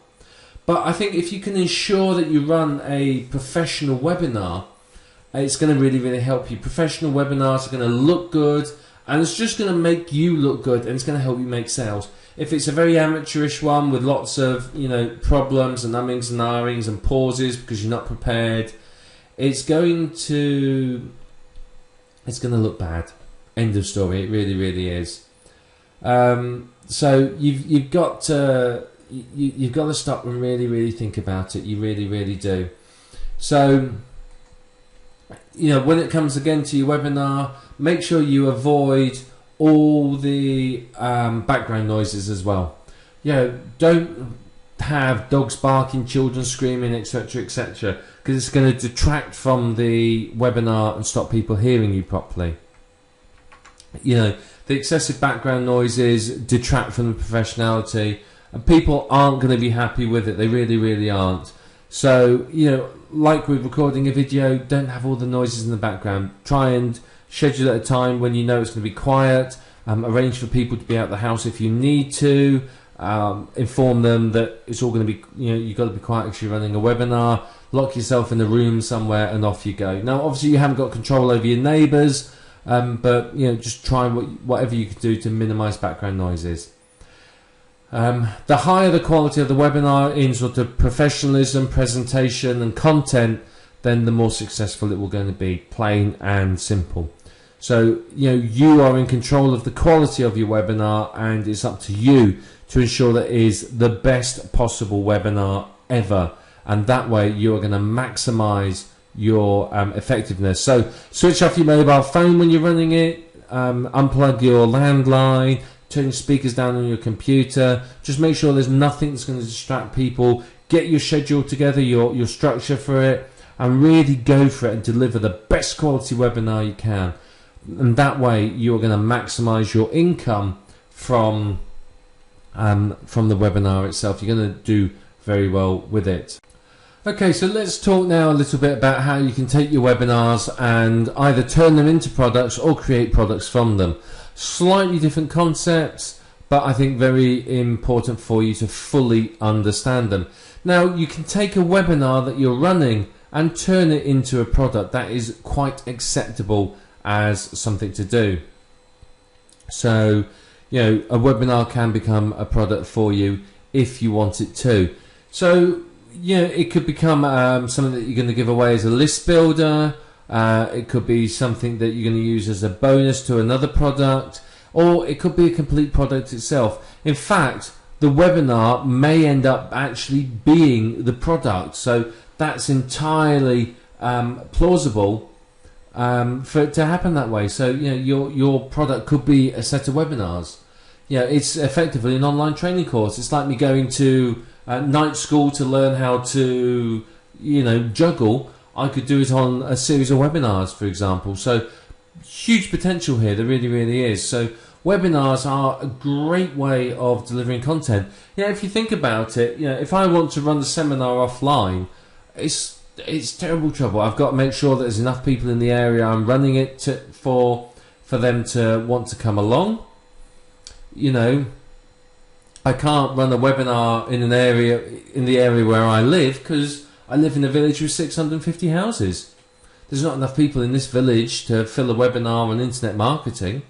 But I think if you can ensure that you run a professional webinar, it's going to really, really help you. Professional webinars are going to look good, and it's just going to make you look good, and it's going to help you make sales. If it's a very amateurish one with lots of problems and ummings and ahhings and pauses because you're not prepared, it's going to look bad. End of story. It really, really is. So you've got to stop and really, really think about it. You really, really do. So when it comes again to your webinar, make sure you avoid all the background noises as well. Don't have dogs barking, children screaming, etc., etc., because it's going to detract from the webinar and stop people hearing you properly. The excessive background noises detract from the professionality, and people aren't going to be happy with it. They really, really aren't. So, like with recording a video, don't have all the noises in the background. Try and schedule at a time when you know it's going to be quiet. Arrange for people to be out of the house if you need to. Inform them that it's all going to be, you've got to be quiet if you're running a webinar. Lock yourself in a room somewhere and off you go. Now, obviously, you haven't got control over your neighbours, but just try whatever you can do to minimise background noises. The higher the quality of the webinar in sort of professionalism, presentation and content, then the more successful it will going to be, plain and simple. So you are in control of the quality of your webinar, and it's up to you to ensure that it is the best possible webinar ever, and that way you are going to maximize your effectiveness. So switch off your mobile phone when you're running it, unplug your landline, turn your speakers down on your computer. Just make sure there's nothing that's going to distract people. Get your schedule together, your structure for it, and really go for it and deliver the best quality webinar you can. And that way you're going to maximize your income from the webinar itself. You're going to do very well with it. Okay, so let's talk now a little bit about how you can take your webinars and either turn them into products or create products from them. Slightly different concepts, but I think very important for you to fully understand them. Now, you can take a webinar that you're running and turn it into a product. That is quite acceptable as something to do. So, a webinar can become a product for you if you want it to. So, it could become something that you're going to give away as a list builder. It could be something that you're going to use as a bonus to another product, or it could be a complete product itself. In fact, the webinar may end up actually being the product. So that's entirely plausible for it to happen that way. So your product could be a set of webinars. It's effectively an online training course. It's like me going to night school to learn how to juggle. I could do it on a series of webinars, for example. So huge potential here. There really, really is. So webinars are a great way of delivering content. If you think about it, if I want to run the seminar offline, it's it's terrible trouble. I've got to make sure that there's enough people in the area I'm running it for them to want to come along. You know, I can't run a webinar in the area where I live, because I live in a village with 650 houses. There's not enough people in this village to fill a webinar on internet marketing.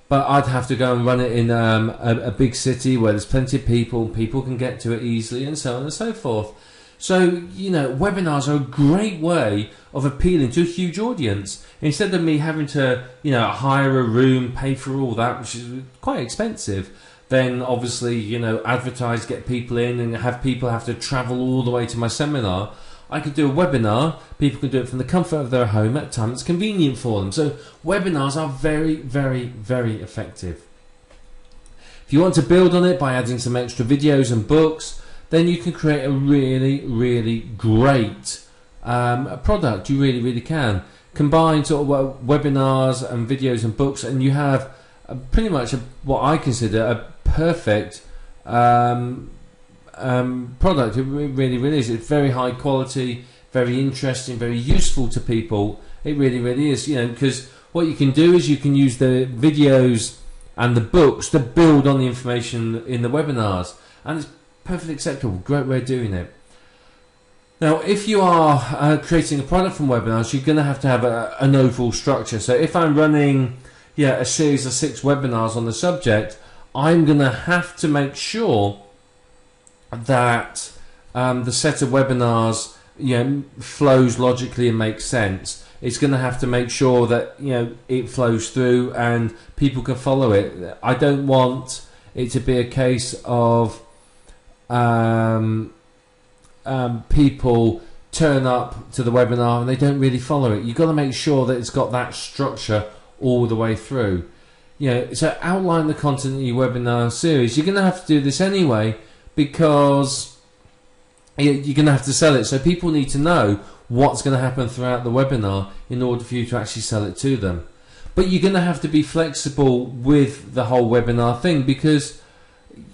But I'd have to go and run it in a big city where there's plenty of people can get to it easily, and so on and so forth. So, you know, webinars are a great way of appealing to a huge audience. Instead of me having to, you know, hire a room, pay for all that, which is quite expensive, then obviously, you know, advertise, get people in, and have people have to travel all the way to my seminar. I could do a webinar. People can do it from the comfort of their home at a time that's convenient for them. So webinars are very, very, very effective. If you want to build on it by adding some extra videos and books, then you can create a really, really great product. You really, really can. Combine sort of webinars and videos and books, and you have pretty much what I consider a perfect product. It really, really is. It's very high quality, very interesting, very useful to people. It really, really is. You know, because what you can do is you can use the videos and the books to build on the information in the webinars, and it's perfectly acceptable. Great way of doing it. Now, if you are creating a product from webinars, you're going to have an overall structure. So if I'm running a series of 6 webinars on the subject, I'm going to have to make sure that the set of webinars, you know, flows logically and makes sense. It's going to have to make sure that, you know, it flows through and people can follow it. I don't want it to be a case of people turn up to the webinar and they don't really follow it. You've got to make sure that it's got that structure all the way through. You know, so outline the content in your webinar series. You're going to have to do this anyway, because you're going to have to sell it. So people need to know what's going to happen throughout the webinar in order for you to actually sell it to them. But you're going to have to be flexible with the whole webinar thing, because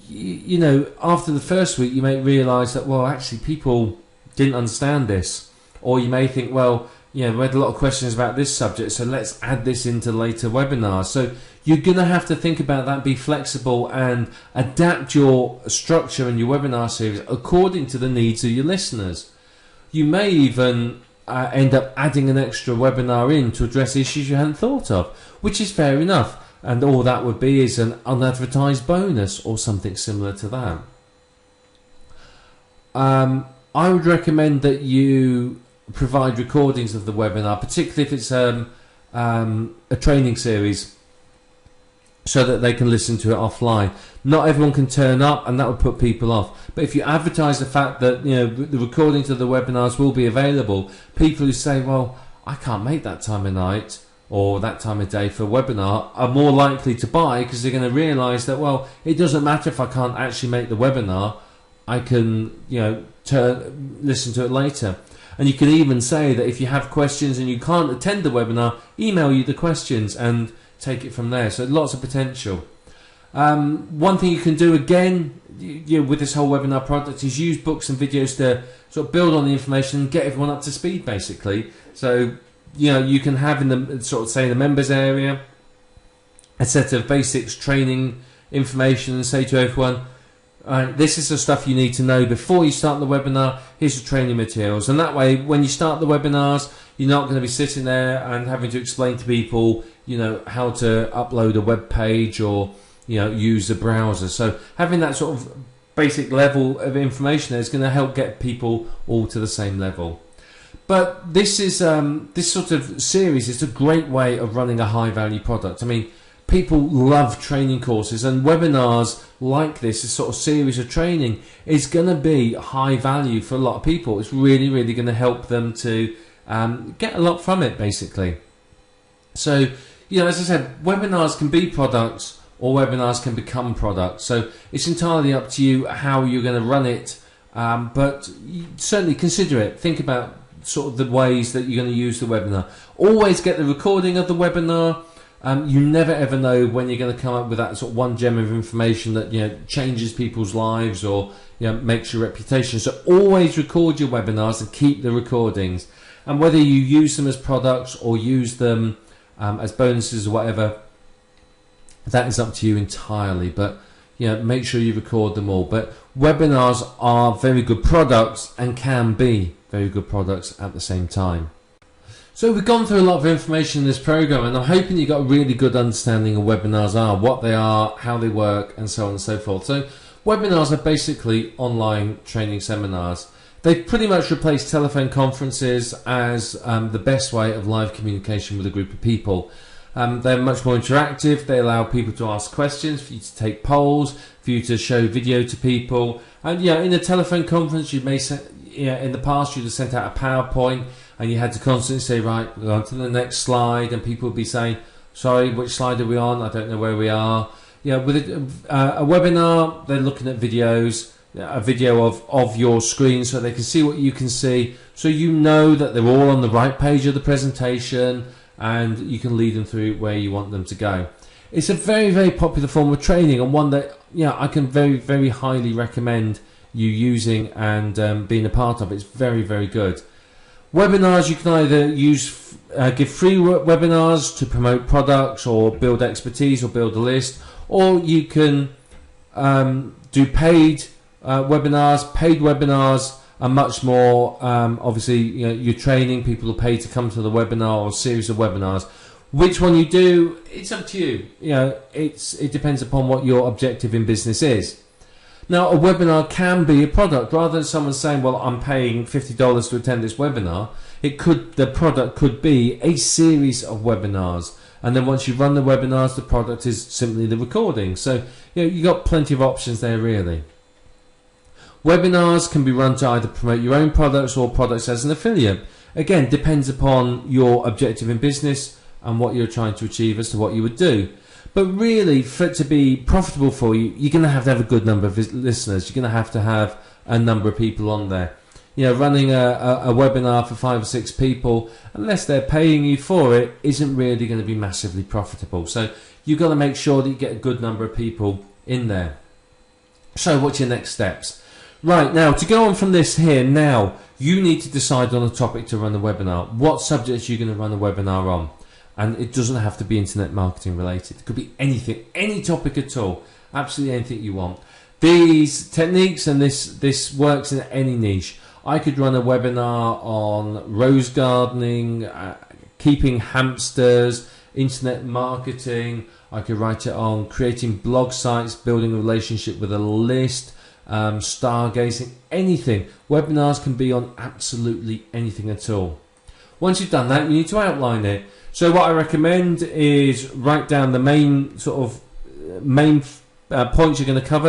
you know, after the first week you may realise that, well, actually people didn't understand this, or you may think, well, you know, we had a lot of questions about this subject, so let's add this into later webinars. So you're going to have to think about that, be flexible, and adapt your structure and your webinar series according to the needs of your listeners. You may even end up adding an extra webinar in to address issues you hadn't thought of, which is fair enough. And all that would be is an unadvertised bonus or something similar to that. I would recommend that you provide recordings of the webinar, particularly if it's a training series, so that they can listen to it offline. Not everyone can turn up, and that would put people off. But if you advertise the fact that, you know, the recordings of the webinars will be available, people who say, well, I can't make that time of night or that time of day for a webinar, are more likely to buy, because they're going to realise that, well, it doesn't matter if I can't actually make the webinar, I can, you know, listen to it later. And you can even say that if you have questions and you can't attend the webinar, email you the questions and take it from there. So lots of potential. One thing you can do again, you know, with this whole webinar product, is use books and videos to sort of build on the information and get everyone up to speed, basically. So, you know, you can have in the sort of, say, the members area a set of basics training information and say to everyone, this is the stuff you need to know before you start the webinar. Here's the training materials. And that way, when you start the webinars, you're not going to be sitting there and having to explain to people, you know, how to upload a web page or, you know, use the browser. So having that sort of basic level of information there is going to help get people all to the same level. But this is this sort of series is a great way of running a high value product. I mean, people love training courses, and webinars like this sort of series of training is going to be high value for a lot of people. It's really, really going to help them to get a lot from it, basically. So, you know, as I said, webinars can be products, or webinars can become products. So it's entirely up to you how you're going to run it, but certainly consider it. Think about sort of the ways that you're going to use the webinar. Always get the recording of the webinar. You never ever know when you're going to come up with that sort of one gem of information that changes people's lives or makes your reputation. So always record your webinars and keep the recordings. And whether you use them as products or use them as bonuses or whatever, that is up to you entirely. But make sure you record them all. But webinars are very good products and can be very good products at the same time. So we've gone through a lot of information in this program, and I'm hoping you got a really good understanding of webinars are, what they are, how they work, and so on and so forth. So webinars are basically online training seminars. They've pretty much replaced telephone conferences as the best way of live communication with a group of people. They're much more interactive. They allow people to ask questions, for you to take polls, for you to show video to people. And in a telephone conference, you may in the past you'd have sent out a PowerPoint, and you had to constantly say, right, we're on to the next slide, and people would be saying, sorry, which slide are we on? I don't know where we are. With a webinar, they're looking at videos, a video of your screen so they can see what you can see, so you know that they're all on the right page of the presentation, and you can lead them through where you want them to go. It's a very, very popular form of training, and one that I can very, very highly recommend you using and being a part of. It's very, very good. Webinars, you can either give free webinars to promote products or build expertise or build a list, or you can do paid webinars. Paid webinars are much more, obviously, you're training people to pay to come to the webinar or series of webinars. Which one you do, it's up to you. It depends upon what your objective in business is. Now, a webinar can be a product. Rather than someone saying, well, I'm paying $50 to attend this webinar, the product could be a series of webinars. And then once you run the webinars, the product is simply the recording. So, you've got plenty of options there, really. Webinars can be run to either promote your own products or products as an affiliate. Again, depends upon your objective in business and what you're trying to achieve as to what you would do. But really, for it to be profitable for you, you're going to have a good number of listeners. You're going to have a number of people on there. Running a webinar for 5 or 6 people, unless they're paying you for it, isn't really going to be massively profitable. So you've got to make sure that you get a good number of people in there. So what's your next steps? Right, now, to go on from this here, now, you need to decide on a topic to run the webinar. What subjects are you going to run the webinar on? And it doesn't have to be internet marketing related. It could be anything, any topic at all. Absolutely anything you want. These techniques and this works in any niche. I could run a webinar on rose gardening, keeping hamsters, internet marketing. I could write it on creating blog sites, building a relationship with a list, stargazing, anything. Webinars can be on absolutely anything at all. Once you've done that, you need to outline it. So what I recommend is write down the main points you're going to cover.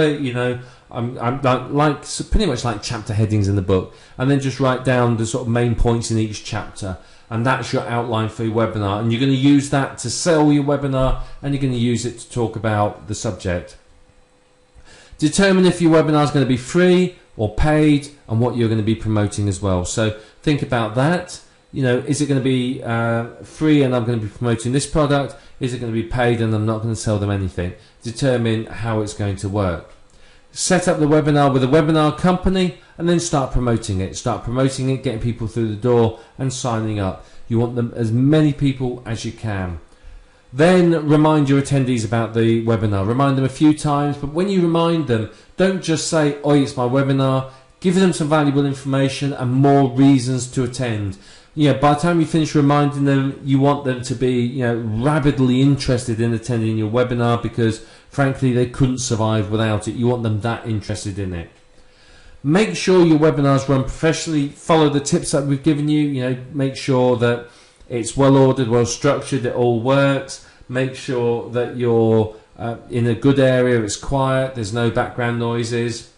I'm like pretty much like chapter headings in the book, and then just write down the sort of main points in each chapter, and that's your outline for your webinar. And you're going to use that to sell your webinar, and you're going to use it to talk about the subject. Determine if your webinar is going to be free or paid, and what you're going to be promoting as well. So think about that. Is it going to be free and I'm going to be promoting this product? Is it going to be paid and I'm not going to sell them anything? Determine how it's going to work. Set up the webinar with a webinar company and then start promoting it. Start promoting it, getting people through the door and signing up. You want them as many people as you can. Then remind your attendees about the webinar. Remind them a few times, but when you remind them, don't just say, oh, it's my webinar. Give them some valuable information and more reasons to attend. By the time you finish reminding them, you want them to be, rabidly interested in attending your webinar because, frankly, they couldn't survive without it. You want them that interested in it. Make sure your webinars run professionally. Follow the tips that we've given you. Make sure that it's well ordered, well structured, it all works. Make sure that you're in a good area, it's quiet, there's no background noises.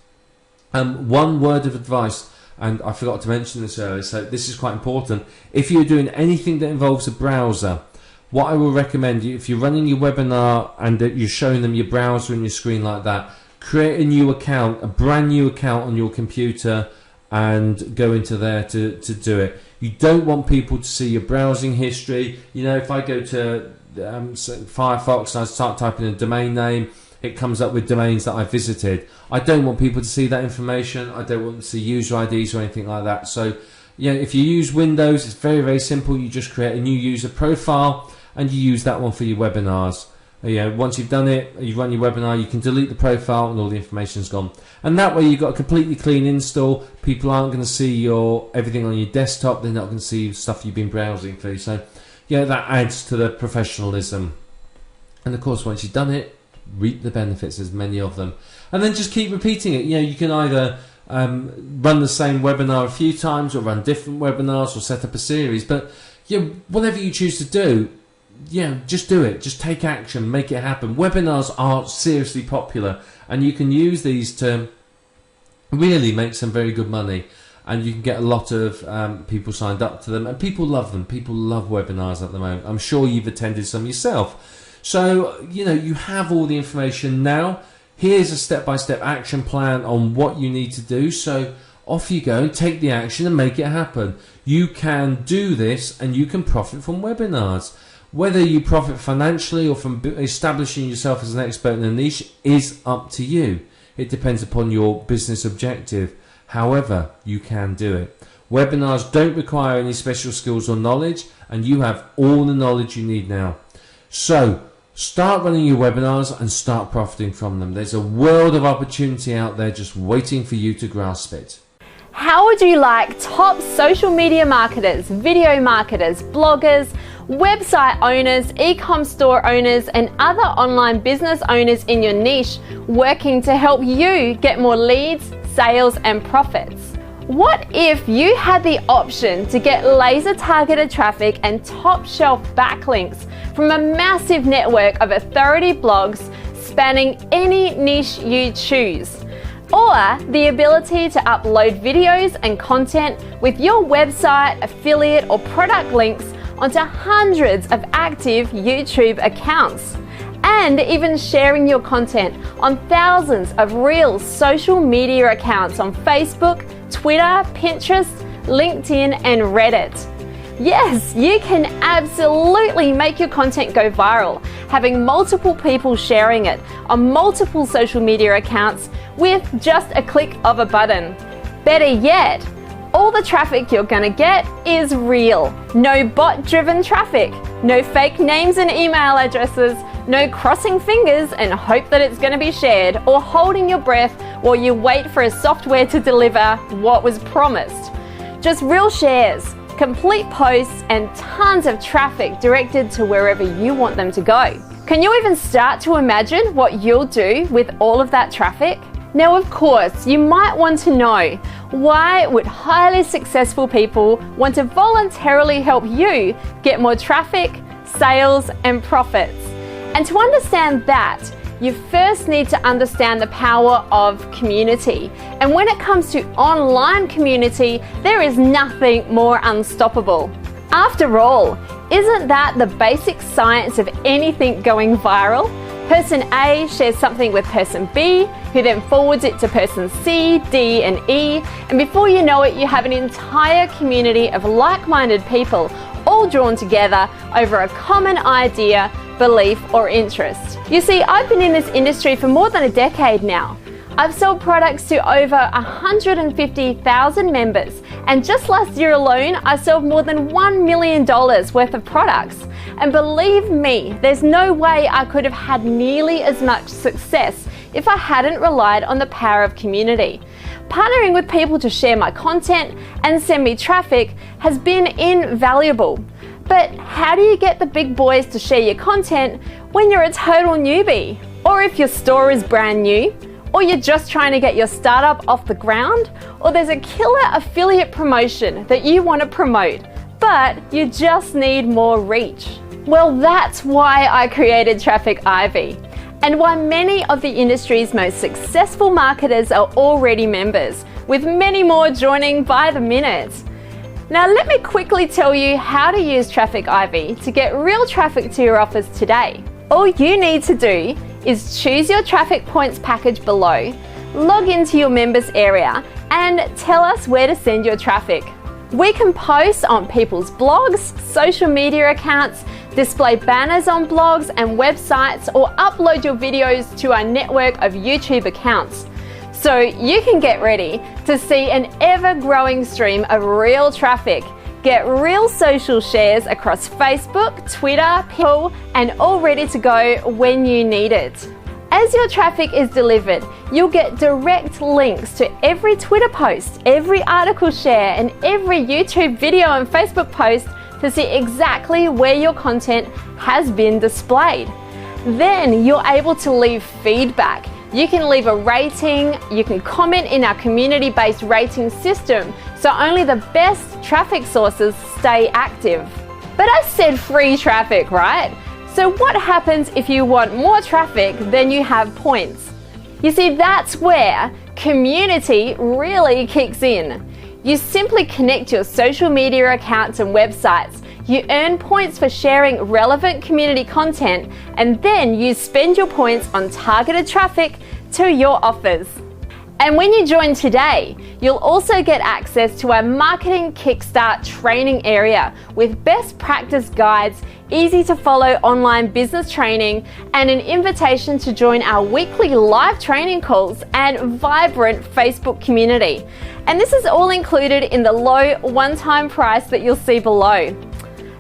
One word of advice. And I forgot to mention this earlier, so this is quite important. If you're doing anything that involves a browser, what I will recommend you, if you're running your webinar and you're showing them your browser and your screen like that, create a new account, a brand new account on your computer and go into there to do it. You don't want people to see your browsing history. If I go to Firefox and I start typing a domain name, it comes up with domains that I visited. I don't want people to see that information. I don't want them to see user IDs or anything like that. So, if you use Windows, it's very, very simple. You just create a new user profile and you use that one for your webinars. Once you've done it, you run your webinar, you can delete the profile and all the information's gone. And that way you've got a completely clean install. People aren't going to see everything on your desktop. They're not going to see stuff you've been browsing through. So, that adds to the professionalism. And of course, once you've done it, reap the benefits, as many of them. And then just keep repeating it. You can either run the same webinar a few times or run different webinars or set up a series. But whatever you choose to do, just do it. Just take action, make it happen. Webinars are seriously popular, and you can use these to really make some very good money, and you can get a lot of people signed up to them, and people love them. People love webinars at the moment. I'm sure you've attended some yourself. So, you have all the information now. Here's a step-by-step action plan on what you need to do. So off you go, take the action and make it happen. You can do this and you can profit from webinars. Whether you profit financially or from establishing yourself as an expert in a niche is up to you. It depends upon your business objective. However, you can do it. Webinars don't require any special skills or knowledge, and you have all the knowledge you need now. So, start running your webinars and start profiting from them. There's a world of opportunity out there just waiting for you to grasp it. How would you like top social media marketers, video marketers, bloggers, website owners, e-com store owners, and other online business owners in your niche working to help you get more leads, sales, and profits? What if you had the option to get laser targeted traffic and top shelf backlinks from a massive network of authority blogs spanning any niche you choose? Or the ability to upload videos and content with your website, affiliate, or product links onto hundreds of active YouTube accounts, and even sharing your content on thousands of real social media accounts on Facebook, Twitter, Pinterest, LinkedIn, and Reddit. Yes, you can absolutely make your content go viral, having multiple people sharing it on multiple social media accounts with just a click of a button. Better yet, all the traffic you're gonna get is real. No bot-driven traffic, no fake names and email addresses, no crossing fingers and hope that it's gonna be shared, or holding your breath while you wait for a software to deliver what was promised. Just real shares, complete posts, and tons of traffic directed to wherever you want them to go. Can you even start to imagine what you'll do with all of that traffic? Now, of course, you might want to know, why would highly successful people want to voluntarily help you get more traffic, sales, and profits? And to understand that, you first need to understand the power of community. And when it comes to online community, there is nothing more unstoppable. After all, isn't that the basic science of anything going viral? Person A shares something with person B, who then forwards it to person C, D, and E, and before you know it, you have an entire community of like-minded people all drawn together over a common idea, belief, or interest. You see, I've been in this industry for more than a decade now. I've sold products to over 150,000 members, and just last year alone, I sold more than $1 million worth of products. And believe me, there's no way I could have had nearly as much success if I hadn't relied on the power of community. Partnering with people to share my content and send me traffic has been invaluable. But how do you get the big boys to share your content when you're a total newbie? Or if your store is brand new? Or you're just trying to get your startup off the ground? Or there's a killer affiliate promotion that you want to promote, but you just need more reach? Well, that's why I created Traffic Ivy, and why many of the industry's most successful marketers are already members, with many more joining by the minute. Now, let me quickly tell you how to use Traffic Ivy to get real traffic to your offers today. All you need to do is choose your traffic points package below, log into your members area, and tell us where to send your traffic. We can post on people's blogs, social media accounts, display banners on blogs and websites, or upload your videos to our network of YouTube accounts. So you can get ready to see an ever-growing stream of real traffic. Get real social shares across Facebook, Twitter, Pinterest, and all ready to go when you need it. As your traffic is delivered, you'll get direct links to every Twitter post, every article share, and every YouTube video and Facebook post to see exactly where your content has been displayed. Then you're able to leave feedback. You can leave a rating, you can comment in our community-based rating system, so only the best traffic sources stay active. But I said free traffic, right? So what happens if you want more traffic than you have points? You see, that's where community really kicks in. You simply connect your social media accounts and websites. You earn points for sharing relevant community content, and then you spend your points on targeted traffic to your offers. And when you join today, you'll also get access to our Marketing Kickstart training area with best practice guides, easy to follow online business training, and an invitation to join our weekly live training calls and vibrant Facebook community. And this is all included in the low one-time price that you'll see below.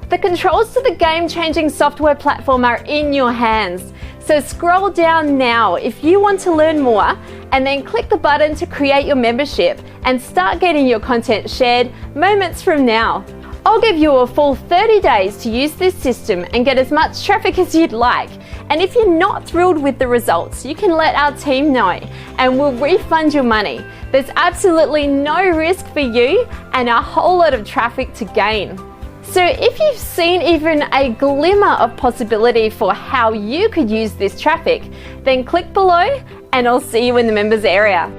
The controls to the game-changing software platform are in your hands. So scroll down now if you want to learn more, and then click the button to create your membership and start getting your content shared moments from now. I'll give you a full 30 days to use this system and get as much traffic as you'd like. And if you're not thrilled with the results, you can let our team know and we'll refund your money. There's absolutely no risk for you and a whole lot of traffic to gain. So if you've seen even a glimmer of possibility for how you could use this traffic, then click below and I'll see you in the members area.